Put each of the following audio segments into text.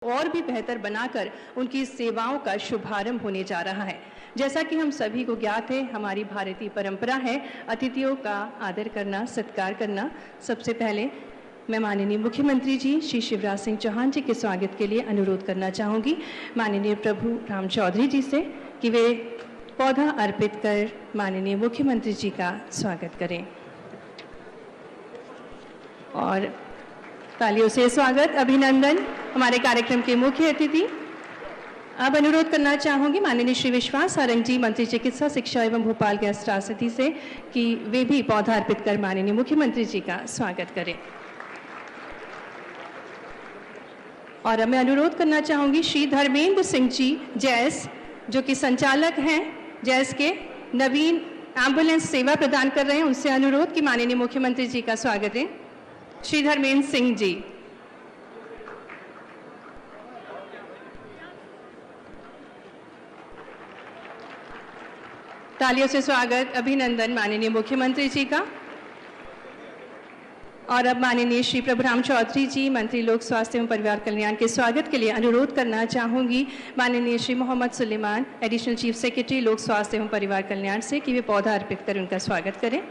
और भी बेहतर बनाकर उनकी सेवाओं का शुभारंभ होने जा रहा है। जैसा कि हम सभी को ज्ञात है, हमारी भारतीय परंपरा है अतिथियों का आदर करना, सत्कार करना। सबसे पहले मैं माननीय मुख्यमंत्री जी श्री शिवराज सिंह चौहान जी के स्वागत के लिए अनुरोध करना चाहूँगी माननीय प्रभु राम चौधरी जी से कि वे पौधा अर्पित कर माननीय मुख्यमंत्री जी का स्वागत करें। और तालियों से स्वागत, अभिनंदन हमारे कार्यक्रम के मुख्य अतिथि। अब अनुरोध करना चाहूंगी माननीय श्री विश्वास सारंग जी, मंत्री चिकित्सा शिक्षा एवं भोपाल गेस्ट त्रासदी से कि वे भी पौधा अर्पित कर माननीय मुख्यमंत्री जी का स्वागत करें। और अब मैं अनुरोध करना चाहूंगी श्री धर्मेंद्र सिंह जी जैस, जो कि संचालक हैं जैस के, नवीन एम्बुलेंस सेवा प्रदान कर रहे हैं, उनसे अनुरोध कि माननीय मुख्यमंत्री जी का स्वागत है। श्री धर्मेंद्र सिंह जी। तालियों से स्वागत, अभिनंदन माननीय मुख्यमंत्री जी का। और अब माननीय श्री प्रभु राम चौधरी जी, मंत्री लोक स्वास्थ्य एवं परिवार कल्याण के स्वागत के लिए अनुरोध करना चाहूंगी माननीय Shri Mohammed Suleman, additional chief secretary लोक स्वास्थ्य एवं परिवार कल्याण से कि वे पौधा अर्पित कर उनका स्वागत करें।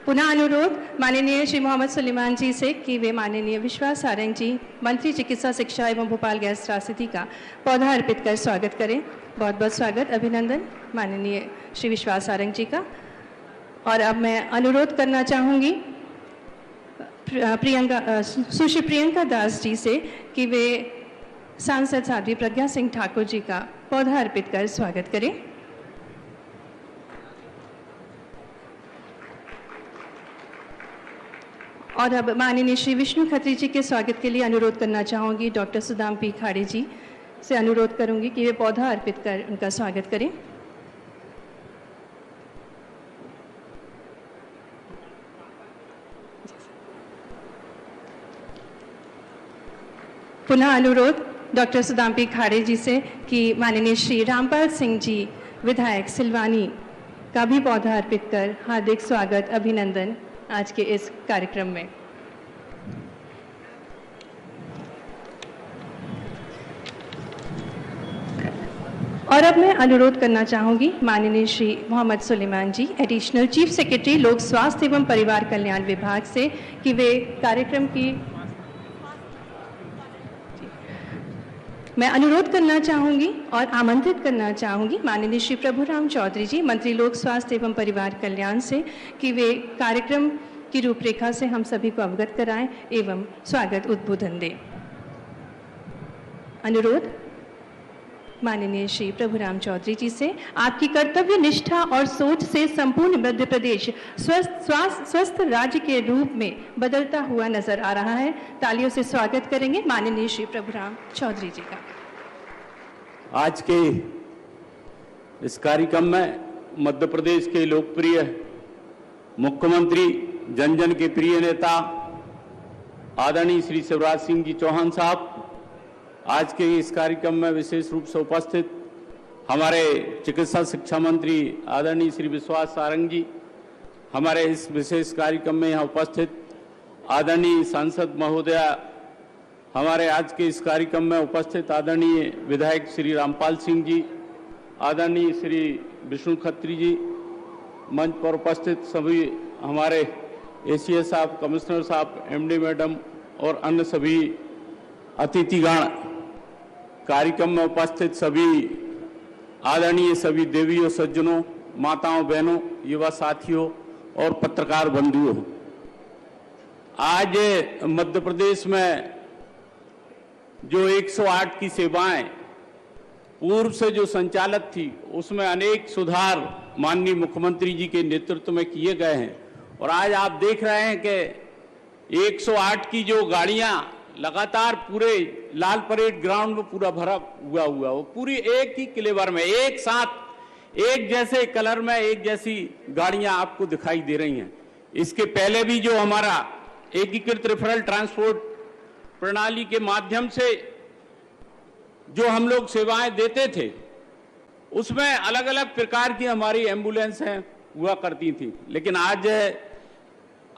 पुनः अनुरोध माननीय श्री मोहम्मद सुलेमान जी से कि वे माननीय विश्वास सारंग जी, मंत्री चिकित्सा शिक्षा एवं भोपाल गेस्ट त्रासदी का पौधा अर्पित कर स्वागत करें। बहुत बहुत स्वागत, अभिनंदन माननीय श्री विश्वास सारंग जी का। और अब मैं अनुरोध करना चाहूँगी सुश्री प्रियंका दास जी से कि वे सांसद साध्वी प्रज्ञा सिंह ठाकुर जी का पौधा अर्पित कर स्वागत करें। और अब माननीय श्री विष्णु खत्री जी के स्वागत के लिए अनुरोध करना चाहूँगी डॉक्टर सुदाम पी खाड़े जी से अनुरोध करूँगी कि वे पौधा अर्पित कर उनका स्वागत करें। पुनः अनुरोध डॉक्टर सुदाम पी खाड़े जी से कि माननीय श्री रामपाल सिंह जी, विधायक सिलवानी, का भी पौधा अर्पित कर हार्दिक स्वागत, अभिनंदन आज के इस कार्यक्रम में। और अब मैं अनुरोध करना चाहूंगी माननीय श्री मोहम्मद सुलेमान जी, एडिशनल चीफ सेक्रेटरी लोक स्वास्थ्य एवं परिवार कल्याण विभाग से कि वे कार्यक्रम की मैं अनुरोध करना चाहूंगी और आमंत्रित करना चाहूंगी माननीय श्री प्रभु राम चौधरी जी, मंत्री लोक स्वास्थ्य एवं परिवार कल्याण से कि वे कार्यक्रम की रूपरेखा से हम सभी को अवगत कराएं एवं स्वागत उद्बोधन दें। अनुरोध माननीय श्री प्रभु राम चौधरी जी से, आपकी कर्तव्य निष्ठा और सोच से संपूर्ण मध्य प्रदेश स्वस्थ राज्य के रूप में बदलता हुआ नजर आ रहा है। तालियों से स्वागत करेंगे माननीय श्री प्रभु राम चौधरी जी का। आज के इस कार्यक्रम में मध्य प्रदेश के लोकप्रिय मुख्यमंत्री, जन जन के प्रिय नेता आदरणीय श्री शिवराज सिंह जी चौहान साहब आज के इस कार्यक्रम में विशेष रूप से उपस्थित, हमारे चिकित्सा शिक्षा मंत्री आदरणीय श्री विश्वास सारंग जी, हमारे इस विशेष कार्यक्रम में यहाँ उपस्थित आदरणीय सांसद महोदया, हमारे आज के इस कार्यक्रम में उपस्थित आदरणीय विधायक श्री रामपाल सिंह जी, आदरणीय श्री विष्णु खत्री जी, मंच पर उपस्थित सभी हमारे एसीएस साहब, कमिश्नर साहब, एमडी मैडम और अन्य सभी अतिथिगण, कार्यक्रम में उपस्थित सभी आदरणीय सभी देवियों, सज्जनों, माताओं, बहनों, युवा साथियों और पत्रकार बंधुओं, आज मध्य प्रदेश में जो 108 की सेवाएं पूर्व से जो संचालित थी, उसमें अनेक सुधार माननीय मुख्यमंत्री जी के नेतृत्व में किए गए हैं। और आज आप देख रहे हैं कि 108 की जो गाड़ियां लगातार पूरे लाल परेड ग्राउंड में पूरा भरा हुआ वो पूरी एक ही क्लेवर में, एक साथ, एक जैसे कलर में, एक जैसी गाड़ियां आपको दिखाई दे रही हैं। इसके पहले भी जो हमारा एकीकृत रेफरल ट्रांसपोर्ट प्रणाली के माध्यम से जो हम लोग सेवाएं देते थे, उसमें अलग अलग प्रकार की हमारी एम्बुलेंस हुआ करती थी। लेकिन आज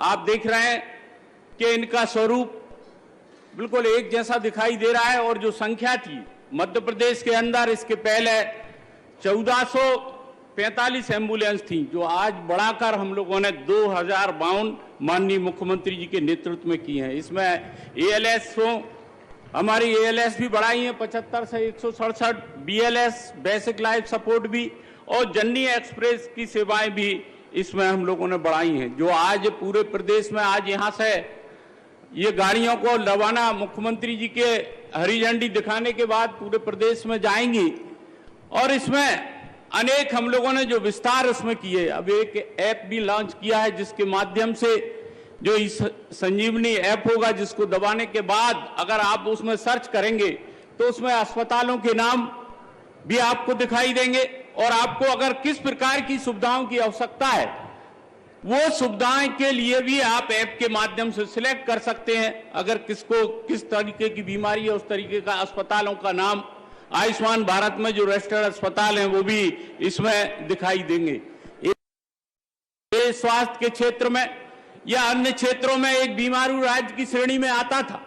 आप देख रहे हैं कि इनका स्वरूप बिल्कुल एक जैसा दिखाई दे रहा है। और जो संख्या थी मध्य प्रदेश के अंदर इसके पहले 1445 एम्बुलेंस थी, जो आज बढ़ाकर हम लोगों ने 2052 माननीय मुख्यमंत्री जी के नेतृत्व में की हैं। इसमें एएलएस हमारी एएलएस भी बढ़ाई है 75 से 167, बीएलएस बेसिक लाइफ सपोर्ट भी, और जननी एक्सप्रेस की सेवाएं भी इसमें हम लोगों ने बढ़ाई हैं। जो आज पूरे प्रदेश में आज यहां से ये गाड़ियों को रवाना मुख्यमंत्री जी के हरी झंडी दिखाने के बाद पूरे प्रदेश में जाएंगी। और इसमें अनेक हम लोगों ने जो विस्तार उसमें किए, अब एक ऐप भी लॉन्च किया है जिसके माध्यम से जो इस संजीवनी ऐप होगा, जिसको दबाने के बाद अगर आप उसमें सर्च करेंगे तो उसमें अस्पतालों के नाम भी आपको दिखाई देंगे, और आपको अगर किस प्रकार की सुविधाओं की आवश्यकता है वो सुविधाएं के लिए भी आप ऐप के माध्यम से सिलेक्ट कर सकते हैं। अगर किसको किस तरीके की बीमारी है उस तरीके का अस्पतालों का नाम, आयुष्मान भारत में जो रजिस्टर्ड अस्पताल हैं वो भी इसमें दिखाई देंगे। स्वास्थ्य के क्षेत्र में या अन्य क्षेत्रों में एक बीमारू राज्य की श्रेणी में आता था,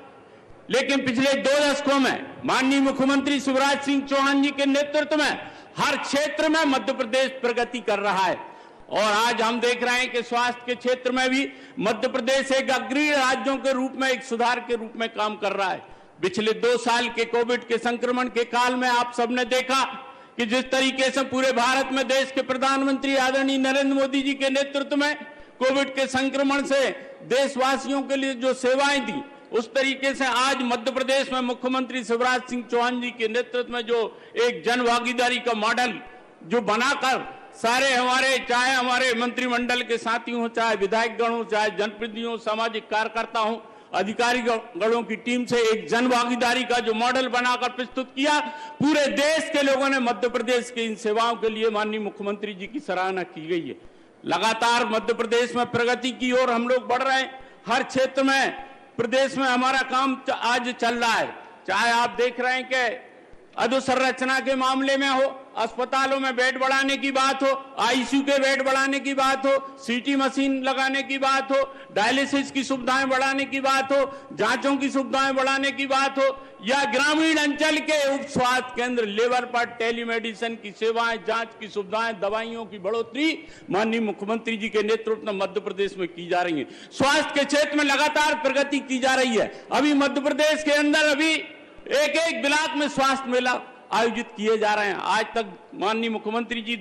लेकिन पिछले 2 दशकों में माननीय मुख्यमंत्री शिवराज सिंह चौहान जी के नेतृत्व में हर क्षेत्र में मध्य प्रदेश प्रगति कर रहा है। और आज हम देख रहे हैं कि स्वास्थ्य के क्षेत्र में भी मध्य प्रदेश एक अग्रणी राज्यों के रूप में, एक सुधार के रूप में काम कर रहा है। पिछले 2 साल के कोविड के संक्रमण के काल में आप सबने देखा कि जिस तरीके से पूरे भारत में देश के प्रधानमंत्री आदरणीय नरेंद्र मोदी जी के नेतृत्व में कोविड के संक्रमण से देशवासियों के लिए जो सेवाएं दी, उस तरीके से आज मध्य प्रदेश में मुख्यमंत्री शिवराज सिंह चौहान जी के नेतृत्व में जो एक जन भागीदारी का मॉडल जो बनाकर सारे हमारे, चाहे हमारे मंत्रिमंडल के साथी हों, चाहे विधायकगण हो, चाहे जनप्रतिनिधि हो, सामाजिक कार्यकर्ता हो, अधिकारी गणों की टीम से एक जन भागीदारी का जो मॉडल बनाकर प्रस्तुत किया, पूरे देश के लोगों ने मध्य प्रदेश की इन सेवाओं के लिए माननीय मुख्यमंत्री जी की सराहना की गई है। लगातार मध्य प्रदेश में प्रगति की ओर हम लोग बढ़ रहे हैं। हर क्षेत्र में प्रदेश में हमारा काम आज चल रहा है। चाहे आप देख रहे हैं कि अधोसंरचना के मामले में हो, अस्पतालों में बेड बढ़ाने की बात हो, आईसीयू के बेड बढ़ाने की बात हो, सीटी मशीन लगाने की बात हो, डायलिसिस की सुविधाएं बढ़ाने की बात हो, जांचों की सुविधाएं बढ़ाने की बात हो, या ग्रामीण अंचल के उप स्वास्थ्य केंद्र लेवल पर टेलीमेडिसिन की सेवाएं, जांच की सुविधाएं, दवाइयों की बढ़ोतरी माननीय मुख्यमंत्री जी के नेतृत्व में मध्य प्रदेश में की जा रही है। स्वास्थ्य के क्षेत्र में लगातार प्रगति की जा रही है। अभी मध्य प्रदेश के अंदर अभी एक ब्लॉक में स्वास्थ्य मेला आयोजित किए जा रहे हैं। आज तक माननीय मुख्यमंत्री जी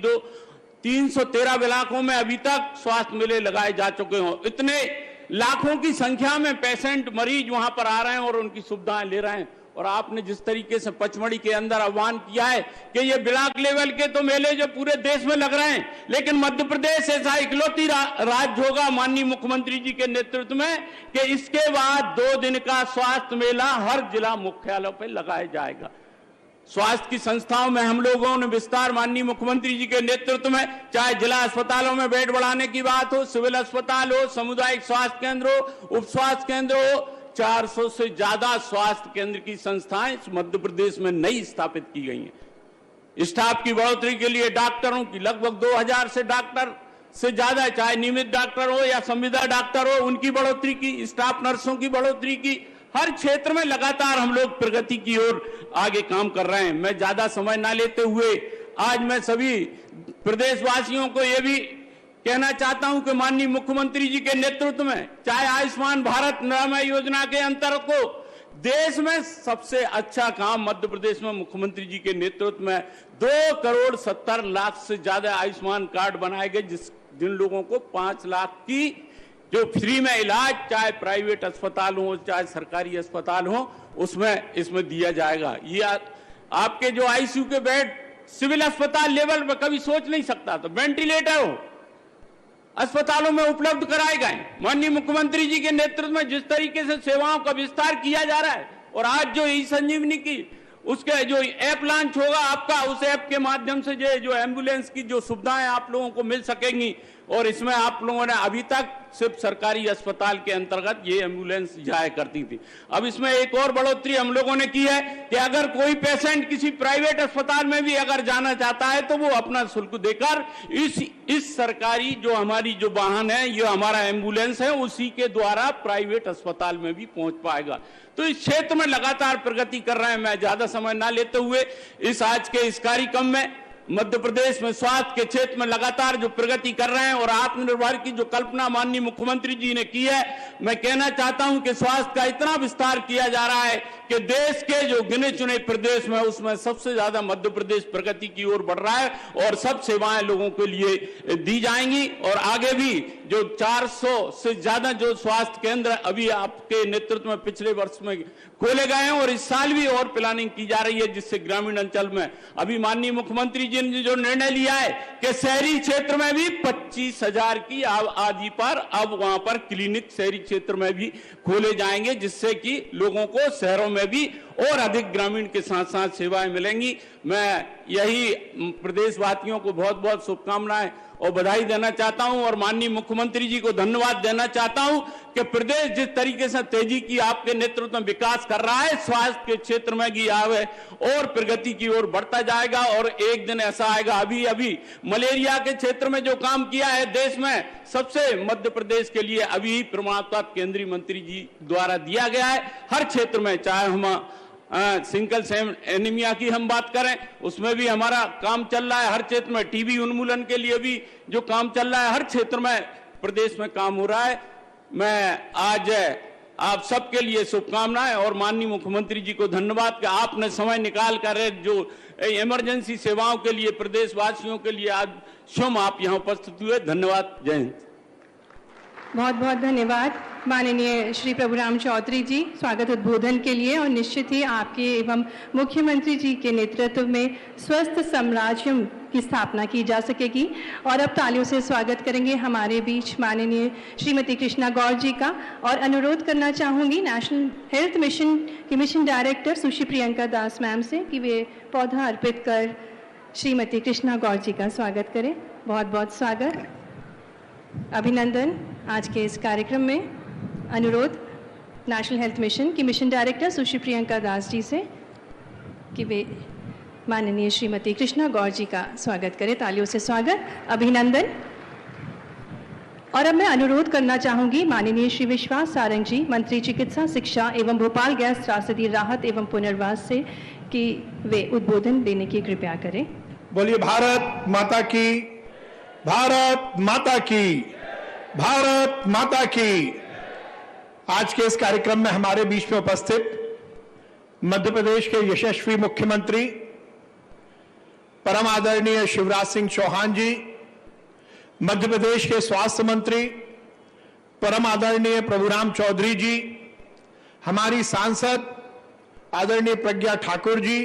313 ब्लॉकों में अभी तक स्वास्थ्य मेले लगाए जा चुके हों। इतने लाखों की संख्या में पेशेंट, मरीज वहां पर आ रहे हैं और उनकी सुविधाएं ले रहे हैं। और आपने जिस तरीके से पचमढ़ी के अंदर आह्वान किया है कि ये ब्लॉक लेवल के तो मेले जो पूरे देश में लग रहे हैं, लेकिन मध्य प्रदेश ऐसा इकलौती राज्य होगा माननीय मुख्यमंत्री जी के नेतृत्व में कि इसके बाद 2 दिन का स्वास्थ्य मेला हर जिला मुख्यालयों पर लगाया जाएगा। स्वास्थ्य की संस्थाओं में हम लोगों ने विस्तार माननीय मुख्यमंत्री जी के नेतृत्व में, चाहे जिला अस्पतालों में बेड बढ़ाने की बात हो, सिविल अस्पताल हो, सामुदायिक स्वास्थ्य केंद्र हो, उप स्वास्थ्य केंद्र हो, 400 से ज्यादा स्वास्थ्य केंद्र की संस्थाएं मध्य प्रदेश में नई स्थापित की गई हैं। स्टाफ की बढ़ोतरी के लिए डॉक्टरों की लगभग 2000 से डॉक्टर से ज्यादा, चाहे नियमित डॉक्टर हो या संविदा डॉक्टर हो, उनकी बढ़ोतरी की, स्टाफ नर्सों की बढ़ोतरी की। हर क्षेत्र में लगातार हम लोग प्रगति की ओर आगे काम कर रहे हैं। मैं ज्यादा समय ना लेते हुए आज मैं सभी प्रदेशवासियों को यह भी कहना चाहता हूं कि माननीय मुख्यमंत्री जी के नेतृत्व में, चाहे आयुष्मान भारत निरामय योजना के अंतर्गत देश में सबसे अच्छा काम मध्य प्रदेश में मुख्यमंत्री जी के नेतृत्व में 2,70,00,000 से ज्यादा आयुष्मान कार्ड बनाए गए, जिन लोगों को 5 लाख की जो फ्री में इलाज, चाहे प्राइवेट अस्पताल हो चाहे सरकारी अस्पताल हो, उसमें इसमें दिया जाएगा। ये आपके जो आईसीयू के बेड सिविल अस्पताल लेवल पर कभी सोच नहीं सकता, तो वेंटिलेटर हो अस्पतालों में उपलब्ध कराए गए। माननीय मुख्यमंत्री जी के नेतृत्व में जिस तरीके से सेवाओं का विस्तार किया जा रहा है, और आज जो ई संजीवनी की उसके जो ऐप लॉन्च होगा आपका, उस ऐप के माध्यम से जो एम्बुलेंस की जो सुविधाएं आप लोगों को मिल सकेंगी, और इसमें आप लोगों ने अभी तक सिर्फ सरकारी अस्पताल के अंतर्गत ये एम्बुलेंस जाया करती थी। अब इसमें एक और बढ़ोतरी हम लोगों ने की है कि अगर कोई पेशेंट किसी प्राइवेट अस्पताल में भी अगर जाना चाहता है तो वो अपना शुल्क देकर इस सरकारी जो हमारी जो वाहन है, ये हमारा एम्बुलेंस है, उसी के द्वारा प्राइवेट अस्पताल में भी पहुंच पाएगा। तो इस क्षेत्र में लगातार प्रगति कर रहे हैं। मैं ज्यादा समय ना लेते हुए आज के इस कार्यक्रम में मध्य प्रदेश में स्वास्थ्य के क्षेत्र में लगातार जो प्रगति कर रहे हैं और आत्मनिर्भर की जो कल्पना माननीय मुख्यमंत्री जी ने की है, मैं कहना चाहता हूं कि स्वास्थ्य का इतना विस्तार किया जा रहा है कि देश के जो गिने चुने प्रदेश में उसमें सबसे ज्यादा मध्य प्रदेश प्रगति की ओर बढ़ रहा है और सब सेवाएं लोगों के लिए दी जाएंगी। और आगे भी जो 400 से ज्यादा जो स्वास्थ्य केंद्र अभी आपके नेतृत्व में पिछले वर्ष में खोले गए हैं और इस साल भी और प्लानिंग की जा रही है, जिससे ग्रामीण अंचल में अभी माननीय मुख्यमंत्री जी ने जो निर्णय लिया है कि शहरी क्षेत्र में भी 25,000 की आबादी पर अब वहां पर क्लिनिक शहरी क्षेत्र में भी खोले जाएंगे, जिससे कि लोगों को शहरों में भी और अधिक ग्रामीण के साथ साथ सेवाएं मिलेंगी। मैं यही प्रदेशवासियों को बहुत बहुत शुभकामनाएं और बधाई देना चाहता हूं और माननीय मुख्यमंत्री जी को धन्यवाद देना चाहता हूं कि प्रदेश जिस तरीके से तेजी की आपके नेतृत्व में विकास कर रहा है, स्वास्थ्य के क्षेत्र में भी आवे और प्रगति की ओर बढ़ता जाएगा। और एक दिन ऐसा आएगा, अभी मलेरिया के क्षेत्र में जो काम किया है देश में सबसे मध्य प्रदेश के लिए अभी प्रमाण प्राप्त केंद्रीय मंत्री जी द्वारा दिया गया है। हर क्षेत्र में, चाहे हम सिंगल सेल एनीमिया की हम बात करें, उसमें भी हमारा काम चल रहा है। हर क्षेत्र में टीबी उन्मूलन के लिए भी जो काम चल रहा है, हर क्षेत्र में प्रदेश में काम हो रहा है। मैं आज आप सबके लिए शुभकामनाएं और माननीय मुख्यमंत्री जी को धन्यवाद कि आपने समय निकाल कर जो इमरजेंसी सेवाओं के लिए प्रदेशवासियों के लिए आज स्वयं आप यहां उपस्थित हुए। धन्यवाद। जय हिंद। बहुत बहुत धन्यवाद माननीय श्री प्रभुराम चौधरी जी स्वागत उद्बोधन के लिए। और निश्चित ही आपके एवं मुख्यमंत्री जी के नेतृत्व में स्वस्थ साम्राज्य की स्थापना की जा सकेगी। और अब तालियों से स्वागत करेंगे हमारे बीच माननीय श्रीमती कृष्णा गौर जी का। और अनुरोध करना चाहूँगी नेशनल हेल्थ मिशन की मिशन डायरेक्टर सुश्री प्रियंका दास मैम से कि वे पौधा अर्पित कर श्रीमती कृष्णा गौर जी का स्वागत करें। बहुत बहुत स्वागत, अभिनंदन। आज के इस कार्यक्रम में अनुरोध नेशनल हेल्थ मिशन की मिशन डायरेक्टर सुश्री प्रियंका दास जी से कि वे माननीय श्रीमती कृष्णा गौर जी का स्वागत करें। तालियों से स्वागत, अभिनंदन। और अब मैं अनुरोध करना चाहूँगी माननीय श्री विश्वास सारंग जी, मंत्री चिकित्सा शिक्षा एवं भोपाल गैस त्रासदी राहत एवं पुनर्वास से कि वे उद्बोधन देने की कृपया करें। बोलिए भारत माता की, भारत माता की, भारत माता की। आज के इस कार्यक्रम में हमारे बीच में उपस्थित मध्य प्रदेश के यशस्वी मुख्यमंत्री परम आदरणीय शिवराज सिंह चौहान जी, मध्य प्रदेश के स्वास्थ्य मंत्री परम आदरणीय प्रभुराम चौधरी जी, हमारी सांसद आदरणीय प्रज्ञा ठाकुर जी,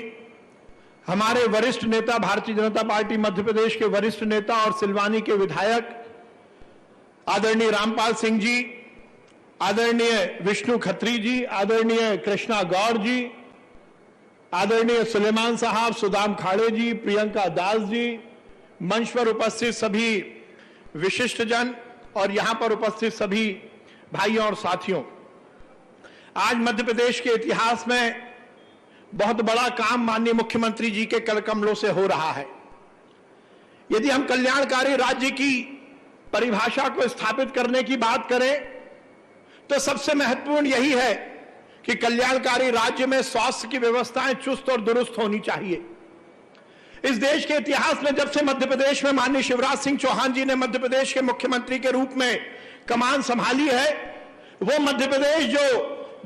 हमारे वरिष्ठ नेता भारतीय जनता पार्टी मध्य प्रदेश के वरिष्ठ नेता और सिलवानी के विधायक आदरणीय रामपाल सिंह जी, आदरणीय विष्णु खत्री जी, आदरणीय कृष्णा गौर जी, आदरणीय सुलेमान साहब, सुदाम खाड़े जी, प्रियंका दास जी, मंच पर उपस्थित सभी विशिष्ट जन और यहां पर उपस्थित सभी भाइयों और साथियों, आज मध्य प्रदेश के इतिहास में बहुत बड़ा काम माननीय मुख्यमंत्री जी के करकमलों से हो रहा है। यदि हम कल्याणकारी राज्य की परिभाषा को स्थापित करने की बात करें तो सबसे महत्वपूर्ण यही है कि कल्याणकारी राज्य में स्वास्थ्य की व्यवस्थाएं चुस्त और दुरुस्त होनी चाहिए। इस देश के इतिहास में जब से मध्य प्रदेश में माननीय शिवराज सिंह चौहान जी ने मध्य प्रदेश के मुख्यमंत्री के रूप में कमान संभाली है, वो मध्य प्रदेश जो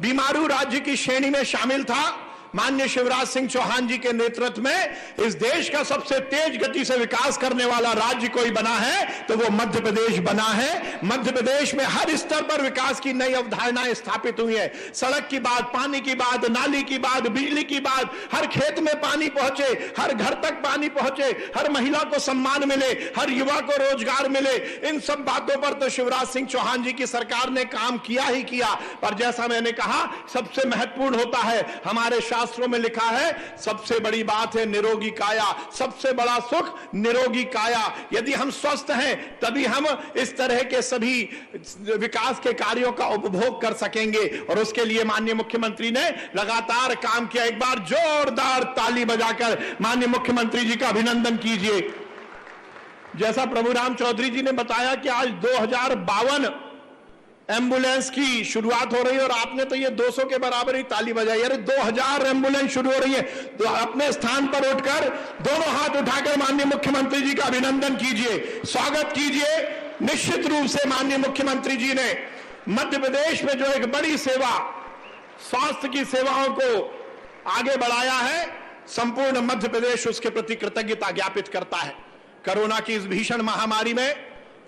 बीमारू राज्य की श्रेणी में शामिल था, माननीय शिवराज सिंह चौहान जी के नेतृत्व में इस देश का सबसे तेज गति से विकास करने वाला राज्य कोई बना है तो वो मध्य प्रदेश बना है। मध्य प्रदेश में हर स्तर पर विकास की नई अवधारणाएं स्थापित हुई है। सड़क की बात, पानी की बात, नाली की बात, बिजली की बात, हर खेत में पानी पहुंचे, हर घर तक पानी पहुंचे, हर महिला को सम्मान मिले, हर युवा को रोजगार मिले, इन सब बातों पर तो शिवराज सिंह चौहान जी की सरकार ने काम किया ही किया। पर जैसा मैंने कहा, सबसे महत्वपूर्ण होता है हमारे शास्त्रों में लिखा है, सबसे बड़ी बात है निरोगी काया, सबसे बड़ा सुख निरोगी काया। यदि हम स्वस्थ हैं तभी हम इस तरह के सभी विकास के कार्यों का उपभोग कर सकेंगे, और उसके लिए माननीय मुख्यमंत्री ने लगातार काम किया। एक बार जोरदार ताली बजाकर माननीय मुख्यमंत्री जी का अभिनंदन कीजिए। जैसा प्रभुराम चौधरी जी ने बताया कि आज 2052 एम्बुलेंस की शुरुआत हो रही है, और आपने तो ये 200 के बराबर ही ताली बजाई। अरे 2000 एम्बुलेंस शुरू हो रही है, तो अपने स्थान पर उठकर दोनों हाथ उठाकर माननीय मुख्यमंत्री जी का अभिनंदन कीजिए, स्वागत कीजिए। निश्चित रूप से माननीय मुख्यमंत्री जी ने मध्य प्रदेश में जो एक बड़ी सेवा, स्वास्थ्य की सेवाओं को आगे बढ़ाया है, संपूर्ण मध्य प्रदेश उसके प्रति कृतज्ञता ज्ञापित करता है। कोरोना की इस भीषण महामारी में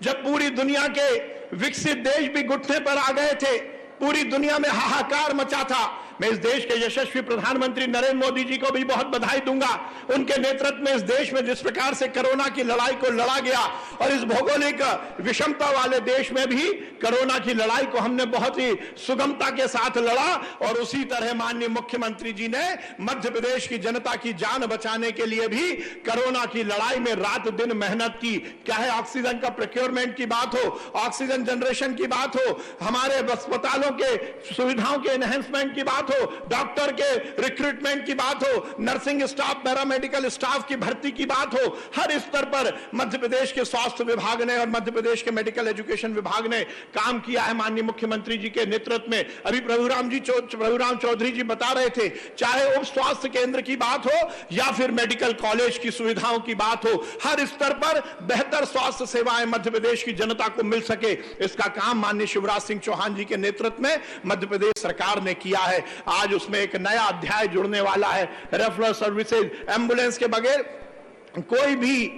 जब पूरी दुनिया के विकसित देश भी घुटने पर आ गए थे, पूरी दुनिया में हाहाकार मचा था, मैं इस देश के यशस्वी प्रधानमंत्री नरेंद्र मोदी जी को भी बहुत बधाई दूंगा। उनके नेतृत्व में इस देश में जिस प्रकार से कोरोना की लड़ाई को लड़ा गया, और इस भौगोलिक विषमता वाले देश में भी कोरोना की लड़ाई को हमने बहुत ही सुगमता के साथ लड़ा, और उसी तरह माननीय मुख्यमंत्री जी ने मध्य प्रदेश की जनता की जान बचाने के लिए भी कोरोना की लड़ाई में रात दिन मेहनत की। चाहे ऑक्सीजन का प्रोक्योरमेंट की बात हो, ऑक्सीजन जनरेशन की बात हो, हमारे अस्पतालों के सुविधाओं के एनहेंसमेंट की बात हो, डॉक्टर के रिक्रूटमेंट की बात हो, नर्सिंग स्टाफ, पैरामेडिकल स्टाफ की भर्ती की बात हो, हर स्तर पर मध्य प्रदेश के स्वास्थ्य विभाग ने और मध्य प्रदेश के मेडिकल एजुकेशन विभाग ने काम किया है माननीय मुख्यमंत्री जी के नेतृत्व में। अभी प्रभुराम चौधरी जी बता रहे थे, चाहे उप स्वास्थ्य केंद्र की बात हो या फिर मेडिकल कॉलेज की सुविधाओं की बात हो, हर स्तर पर बेहतर स्वास्थ्य सेवाएं मध्य प्रदेश की जनता को मिल सके, इसका काम माननीय शिवराज सिंह चौहान जी के नेतृत्व में मध्य प्रदेश सरकार ने किया है। आज उसमें एक नया अध्याय जुड़ने वाला है, रेफरल सर्विसेज। एम्बुलेंस के बगैर कोई भी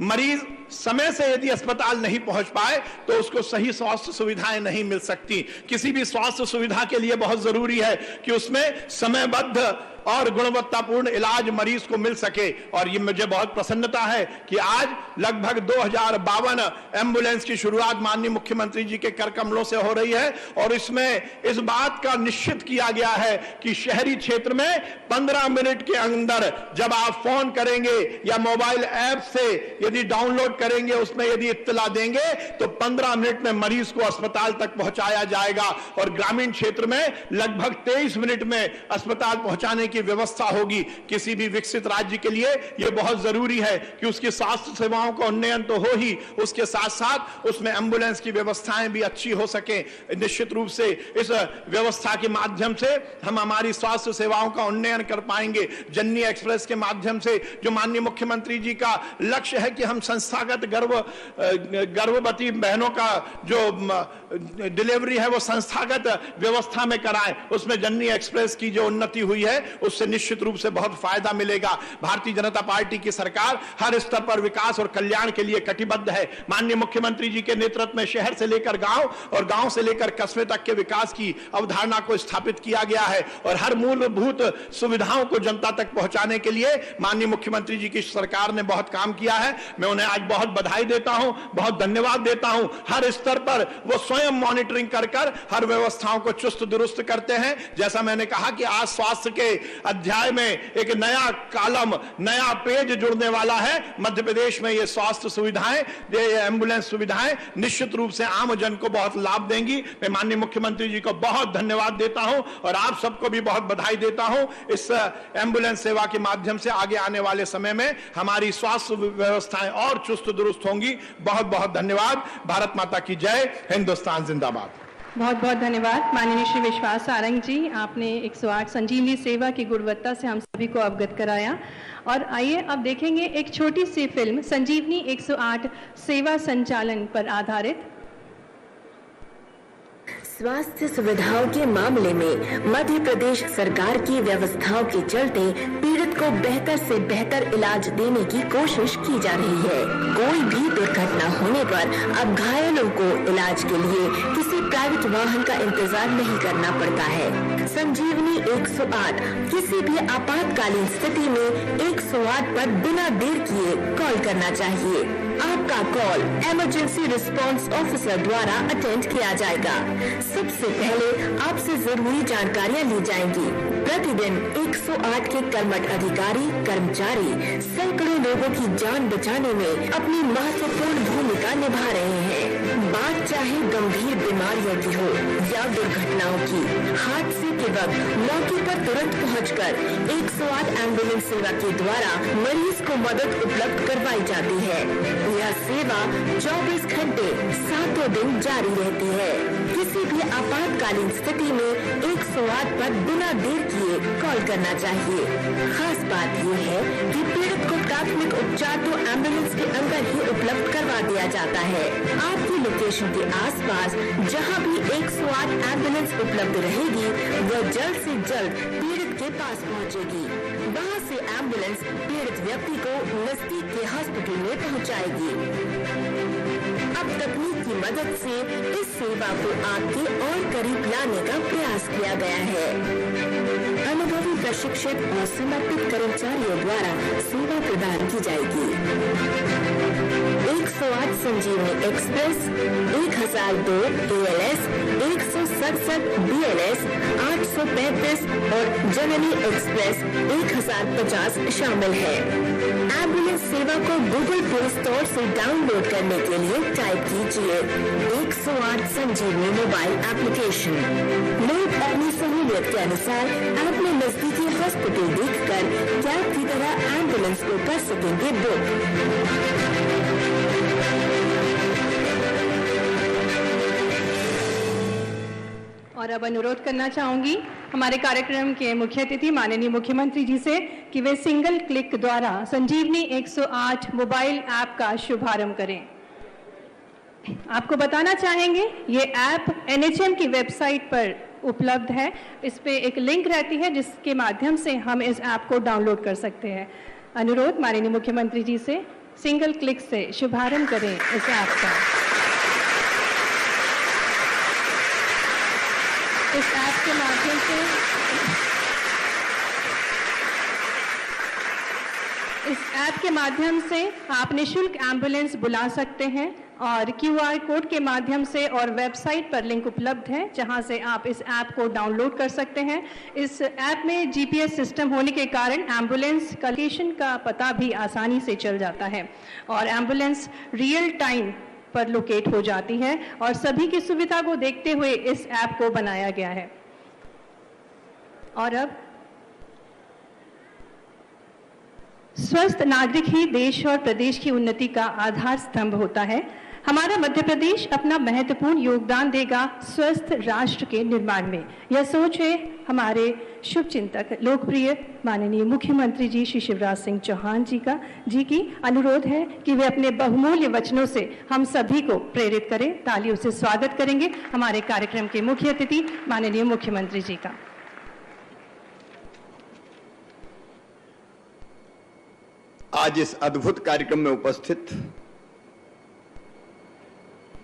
मरीज समय से यदि अस्पताल नहीं पहुंच पाए तो उसको सही स्वास्थ्य सुविधाएं नहीं मिल सकती। किसी भी स्वास्थ्य सुविधा के लिए बहुत जरूरी है कि उसमें समयबद्ध और गुणवत्तापूर्ण इलाज मरीज को मिल सके, और ये मुझे बहुत प्रसन्नता है कि आज लगभग 2052 एम्बुलेंस की शुरुआत माननीय मुख्यमंत्री जी के कर कमलों से हो रही है, और इसमें इस बात का निश्चित किया गया है कि शहरी क्षेत्र में 15 मिनट के अंदर जब आप फोन करेंगे या मोबाइल ऐप से यदि डाउनलोड करेंगे, उसमें यदि इत्तला देंगे तो 15 मिनट में मरीज को अस्पताल तक पहुंचाया जाएगा, और ग्रामीण क्षेत्र में लगभग 23 मिनट में अस्पताल पहुंचाने की व्यवस्था होगी। किसी भी विकसित राज्य के लिए यह बहुत जरूरी है कि उसकी स्वास्थ्य सेवाओं का उन्नयन तो हो ही, उसके साथ साथ उसमें एम्बुलेंस की व्यवस्थाएं भी अच्छी हो सके। निश्चित रूप से इस व्यवस्था के माध्यम से हम हमारी स्वास्थ्य सेवाओं का उन्नयन कर पाएंगे। जननी एक्सप्रेस के माध्यम से जो माननीय मुख्यमंत्री जी का लक्ष्य है कि हम संस्थागत गर्भवती बहनों का जो डिलीवरी है वो संस्थागत व्यवस्था में कराएं, उसमें जननी एक्सप्रेस की जो उन्नति हुई है उससे निश्चित रूप से बहुत फायदा मिलेगा। भारतीय जनता पार्टी की सरकार हर स्तर पर विकास और कल्याण के लिए कटिबद्ध है। माननीय मुख्यमंत्री जी के नेतृत्व में शहर से लेकर गांव और गांव से लेकर कस्बे तक के विकास की अवधारणा को स्थापित किया गया है, और हर मूलभूत सुविधाओं को जनता तक पहुंचाने के लिए माननीय मुख्यमंत्री जी की सरकार ने बहुत काम किया है। मैं उन्हें आज बहुत बधाई देता हूं, बहुत धन्यवाद देता हूं। हर स्तर पर वो स्वयं मॉनिटरिंग कर हर व्यवस्थाओं को चुस्त दुरुस्त करते हैं। जैसा मैंने कहा कि आज स्वास्थ्य के अध्याय में एक नया कॉलम, नया पेज जुड़ने वाला है। मध्य प्रदेश में ये स्वास्थ्य सुविधाएं, ये एम्बुलेंस सुविधाएं निश्चित रूप से आम जन को बहुत लाभ देंगी। मैं माननीय मुख्यमंत्री जी को बहुत धन्यवाद देता हूं और आप सबको भी बहुत बधाई देता हूं। इस एम्बुलेंस सेवा के माध्यम से आगे आने वाले समय में हमारी स्वास्थ्य व्यवस्थाएं और चुस्त दुरुस्त होंगी। बहुत बहुत धन्यवाद। भारत माता की जय, हिंदुस्तान जिंदाबाद। बहुत बहुत धन्यवाद माननीय श्री विश्वास सारंग जी, आपने 108 संजीवनी सेवा की गुणवत्ता से हम सभी को अवगत कराया। और आइए अब देखेंगे एक छोटी सी फिल्म संजीवनी 108 सेवा संचालन पर आधारित। स्वास्थ्य सुविधाओं के मामले में मध्य प्रदेश सरकार की व्यवस्थाओं के चलते पीड़ित को बेहतर से बेहतर इलाज देने की कोशिश की जा रही है। कोई भी दुर्घटना होने पर अब घायलों को इलाज के लिए किसी प्राइवेट वाहन का इंतजार नहीं करना पड़ता है। संजीवनी 108 किसी भी आपातकालीन स्थिति में 108 पर बिना देर किए कॉल करना चाहिए। आपका कॉल इमरजेंसी रिस्पांस ऑफिसर द्वारा अटेंड किया जाएगा। सबसे पहले आपसे जरूरी जानकारियां ली जाएंगी। प्रतिदिन 108 के कर्मठ अधिकारी कर्मचारी सैकड़ों लोगों की जान बचाने में अपनी महत्वपूर्ण भूमिका निभा रहे हैं। बात चाहे गंभीर बीमारियों की हो या दुर्घटनाओं की, हादसे के वक्त मौके पर तुरंत पहुंचकर 108 एम्बुलेंस सेवा के द्वारा मरीज को मदद उपलब्ध करवाई जाती है। यह सेवा 24 घंटे 7 दिन जारी रहती है। किसी भी आपातकालीन स्थिति में 108 पर बिना देर किए कॉल करना चाहिए। खास बात यह है कि पीड़ित को प्राथमिक उपचार तो एम्बुलेंस के अंदर ही उपलब्ध करवा दिया जाता है। आपकी लोकेशन के आसपास जहां भी 108 एम्बुलेंस उपलब्ध रहेगी, वह जल्द से जल्द पीड़ित के पास पहुंचेगी। वहां से एम्बुलेंस पीड़ित व्यक्ति को नजदीक के हॉस्पिटल में पहुंचाएगी। अब तकनीक की मदद से इस सेवा को आपके और करीब लाने का प्रयास किया गया है। अनुभवी प्रशिक्षित और समर्पित कर्मचारियों द्वारा सेवा प्रदान की जाएगी। 108 संजीवनी एक्सप्रेस, 1002 ALS, 167 BLS, 835 और जननी एक्सप्रेस 1050 शामिल है। एम्बुलेंस सेवा को गूगल प्ले स्टोर से डाउनलोड करने के लिए टाइप कीजिए 108 संजीवनी मोबाइल एप्लीकेशन। लोग अपनी सहूलियत के अनुसार अपने नजदीकी हॉस्पिटल देखकर कैब की तरह एम्बुलेंस को कर सकेंगे बुक। और अब अनुरोध करना चाहूंगी हमारे कार्यक्रम के मुख्य अतिथि माननीय मुख्यमंत्री जी से कि वे सिंगल क्लिक द्वारा संजीवनी 108 मोबाइल ऐप का शुभारंभ करें। आपको बताना चाहेंगे ये ऐप NHM की वेबसाइट पर उपलब्ध है। इस पे एक लिंक रहती है जिसके माध्यम से हम इस ऐप को डाउनलोड कर सकते हैं। अनुरोध माननीय मुख्यमंत्री जी से सिंगल क्लिक से शुभारंभ करें इस ऐप का। इस ऐप के माध्यम से आप निःशुल्क एम्बुलेंस बुला सकते हैं और QR कोड के माध्यम से और वेबसाइट पर लिंक उपलब्ध है जहां से आप इस ऐप को डाउनलोड कर सकते हैं। इस ऐप में GPS सिस्टम होने के कारण एम्बुलेंस का लोकेशन का पता भी आसानी से चल जाता है और एम्बुलेंस रियल टाइम पर लोकेट हो जाती है और सभी की सुविधा को देखते हुए इस ऐप को बनाया गया है। और अब स्वस्थ नागरिक ही देश और प्रदेश की उन्नति का आधार स्तंभ होता है। हमारा मध्य प्रदेश अपना महत्वपूर्ण योगदान देगा स्वस्थ राष्ट्र के निर्माण में। यह सोच है हमारे शुभचिंतक लोकप्रिय माननीय मुख्यमंत्री जी श्री शिवराज सिंह चौहान जी की अनुरोध है कि वे अपने बहुमूल्य वचनों से हम सभी को प्रेरित करें। तालियों से स्वागत करेंगे हमारे कार्यक्रम के मुख्य अतिथि माननीय मुख्यमंत्री जी का। आज इस अद्भुत कार्यक्रम में उपस्थित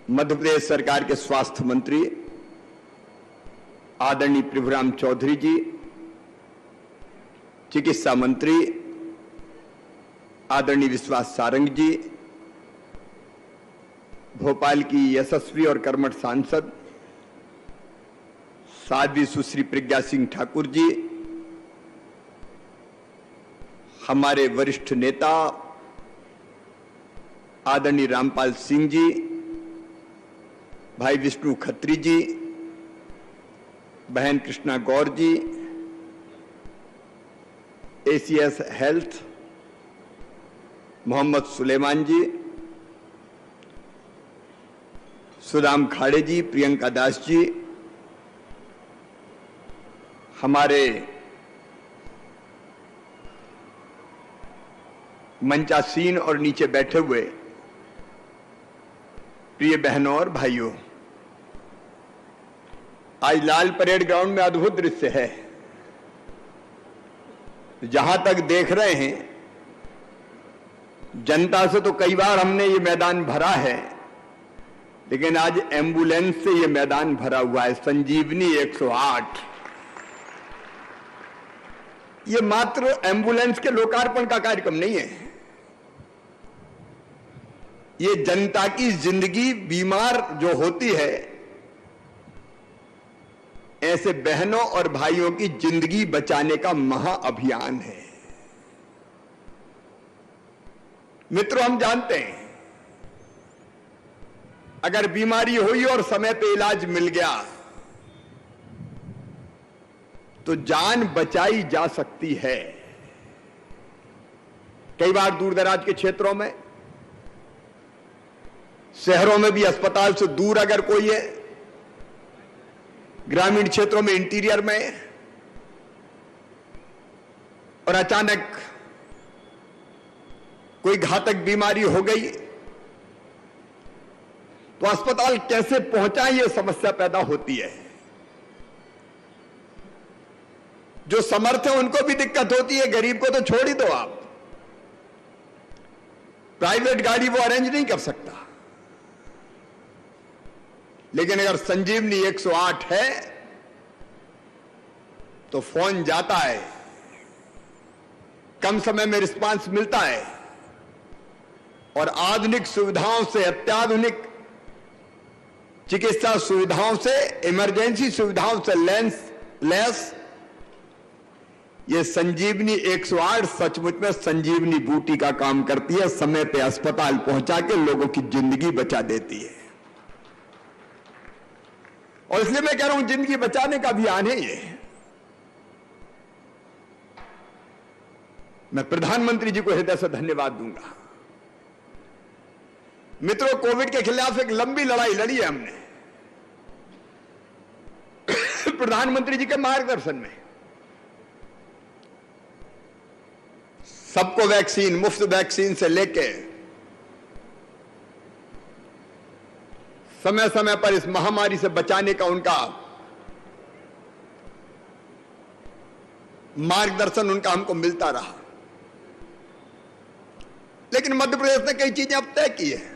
मध्य प्रदेश सरकार के स्वास्थ्य मंत्री आदरणीय प्रभुराम चौधरी जी, चिकित्सा मंत्री आदरणीय विश्वास सारंग जी, भोपाल की यशस्वी और कर्मठ सांसद साध्वी सुश्री प्रज्ञा सिंह ठाकुर जी, हमारे वरिष्ठ नेता आदरणीय रामपाल सिंह जी, भाई विष्णु खत्री जी, बहन कृष्णा गौर जी, ACS हेल्थ मोहम्मद सुलेमान जी, सुदाम खाड़े जी, प्रियंका दास जी, हमारे मंचासीन और नीचे बैठे हुए प्रिय बहनों और भाइयों, आज लाल परेड ग्राउंड में अद्भुत दृश्य है। जहां तक देख रहे हैं, जनता से तो कई बार हमने ये मैदान भरा है, लेकिन आज एम्बुलेंस से ये मैदान भरा हुआ है। संजीवनी 108 ये मात्र एम्बुलेंस के लोकार्पण का कार्यक्रम नहीं है, ये जनता की जिंदगी बीमार जो होती है, ऐसे बहनों और भाइयों की जिंदगी बचाने का महाअभियान है। मित्रों, हम जानते हैं अगर बीमारी हुई और समय पे इलाज मिल गया तो जान बचाई जा सकती है। कई बार दूर दराज के क्षेत्रों में, शहरों में भी अस्पताल से दूर अगर कोई है, ग्रामीण क्षेत्रों में, इंटीरियर में, और अचानक कोई घातक बीमारी हो गई तो अस्पताल कैसे पहुंचाएं, यह समस्या पैदा होती है। जो समर्थ है उनको भी दिक्कत होती है, गरीब को तो छोड़ ही दो आप, प्राइवेट गाड़ी वो अरेंज नहीं कर सकता। लेकिन अगर संजीवनी 108 है तो फोन जाता है, कम समय में रिस्पांस मिलता है और आधुनिक सुविधाओं से, अत्याधुनिक चिकित्सा सुविधाओं से, इमरजेंसी सुविधाओं से लेस ये संजीवनी 108 सचमुच में संजीवनी बूटी का काम करती है। समय पे अस्पताल पहुंचा के लोगों की जिंदगी बचा देती है। और इसलिए मैं कह रहा हूं, जिंदगी बचाने का अभियान है ये। मैं प्रधानमंत्री जी को हृदय से धन्यवाद दूंगा। मित्रों, कोविड के खिलाफ एक लंबी लड़ाई लड़ी है हमने प्रधानमंत्री जी के मार्गदर्शन में। सबको वैक्सीन, मुफ्त वैक्सीन से लेके समय समय पर इस महामारी से बचाने का उनका मार्गदर्शन, उनका हमको मिलता रहा। लेकिन मध्य प्रदेश ने कई चीजें अब तय की है।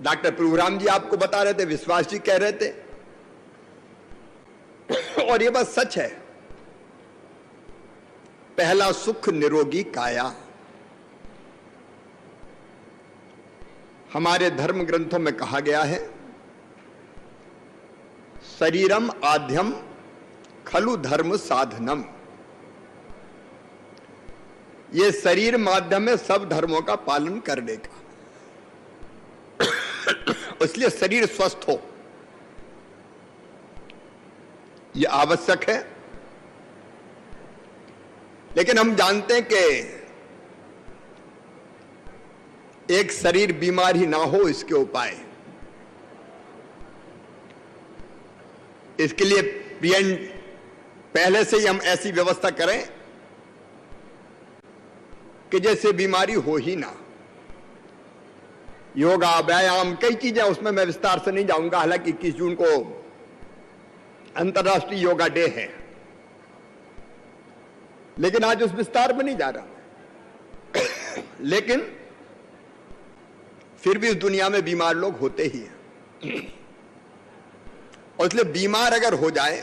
डॉक्टर प्रभुराम जी आपको बता रहे थे, विश्वास जी कह रहे थे, और ये बात सच है। पहला सुख निरोगी काया। हमारे धर्म ग्रंथों में कहा गया है, शरीरम आद्यम खलु धर्म साधनम। ये शरीर माध्यम है सब धर्मों का पालन करने का। इसलिए शरीर स्वस्थ हो, यह आवश्यक है। लेकिन हम जानते हैं कि एक शरीर बीमार ही ना हो, इसके उपाय, इसके लिए पहले से ही हम ऐसी व्यवस्था करें कि जैसे बीमारी हो ही ना। योगा, व्यायाम, कई चीजें, उसमें मैं विस्तार से नहीं जाऊंगा। हालांकि 21 जून को अंतर्राष्ट्रीय योगा डे है, लेकिन आज उस विस्तार में नहीं जा रहा। लेकिन फिर भी इस दुनिया में बीमार लोग होते ही हैं, और इसलिए बीमार अगर हो जाए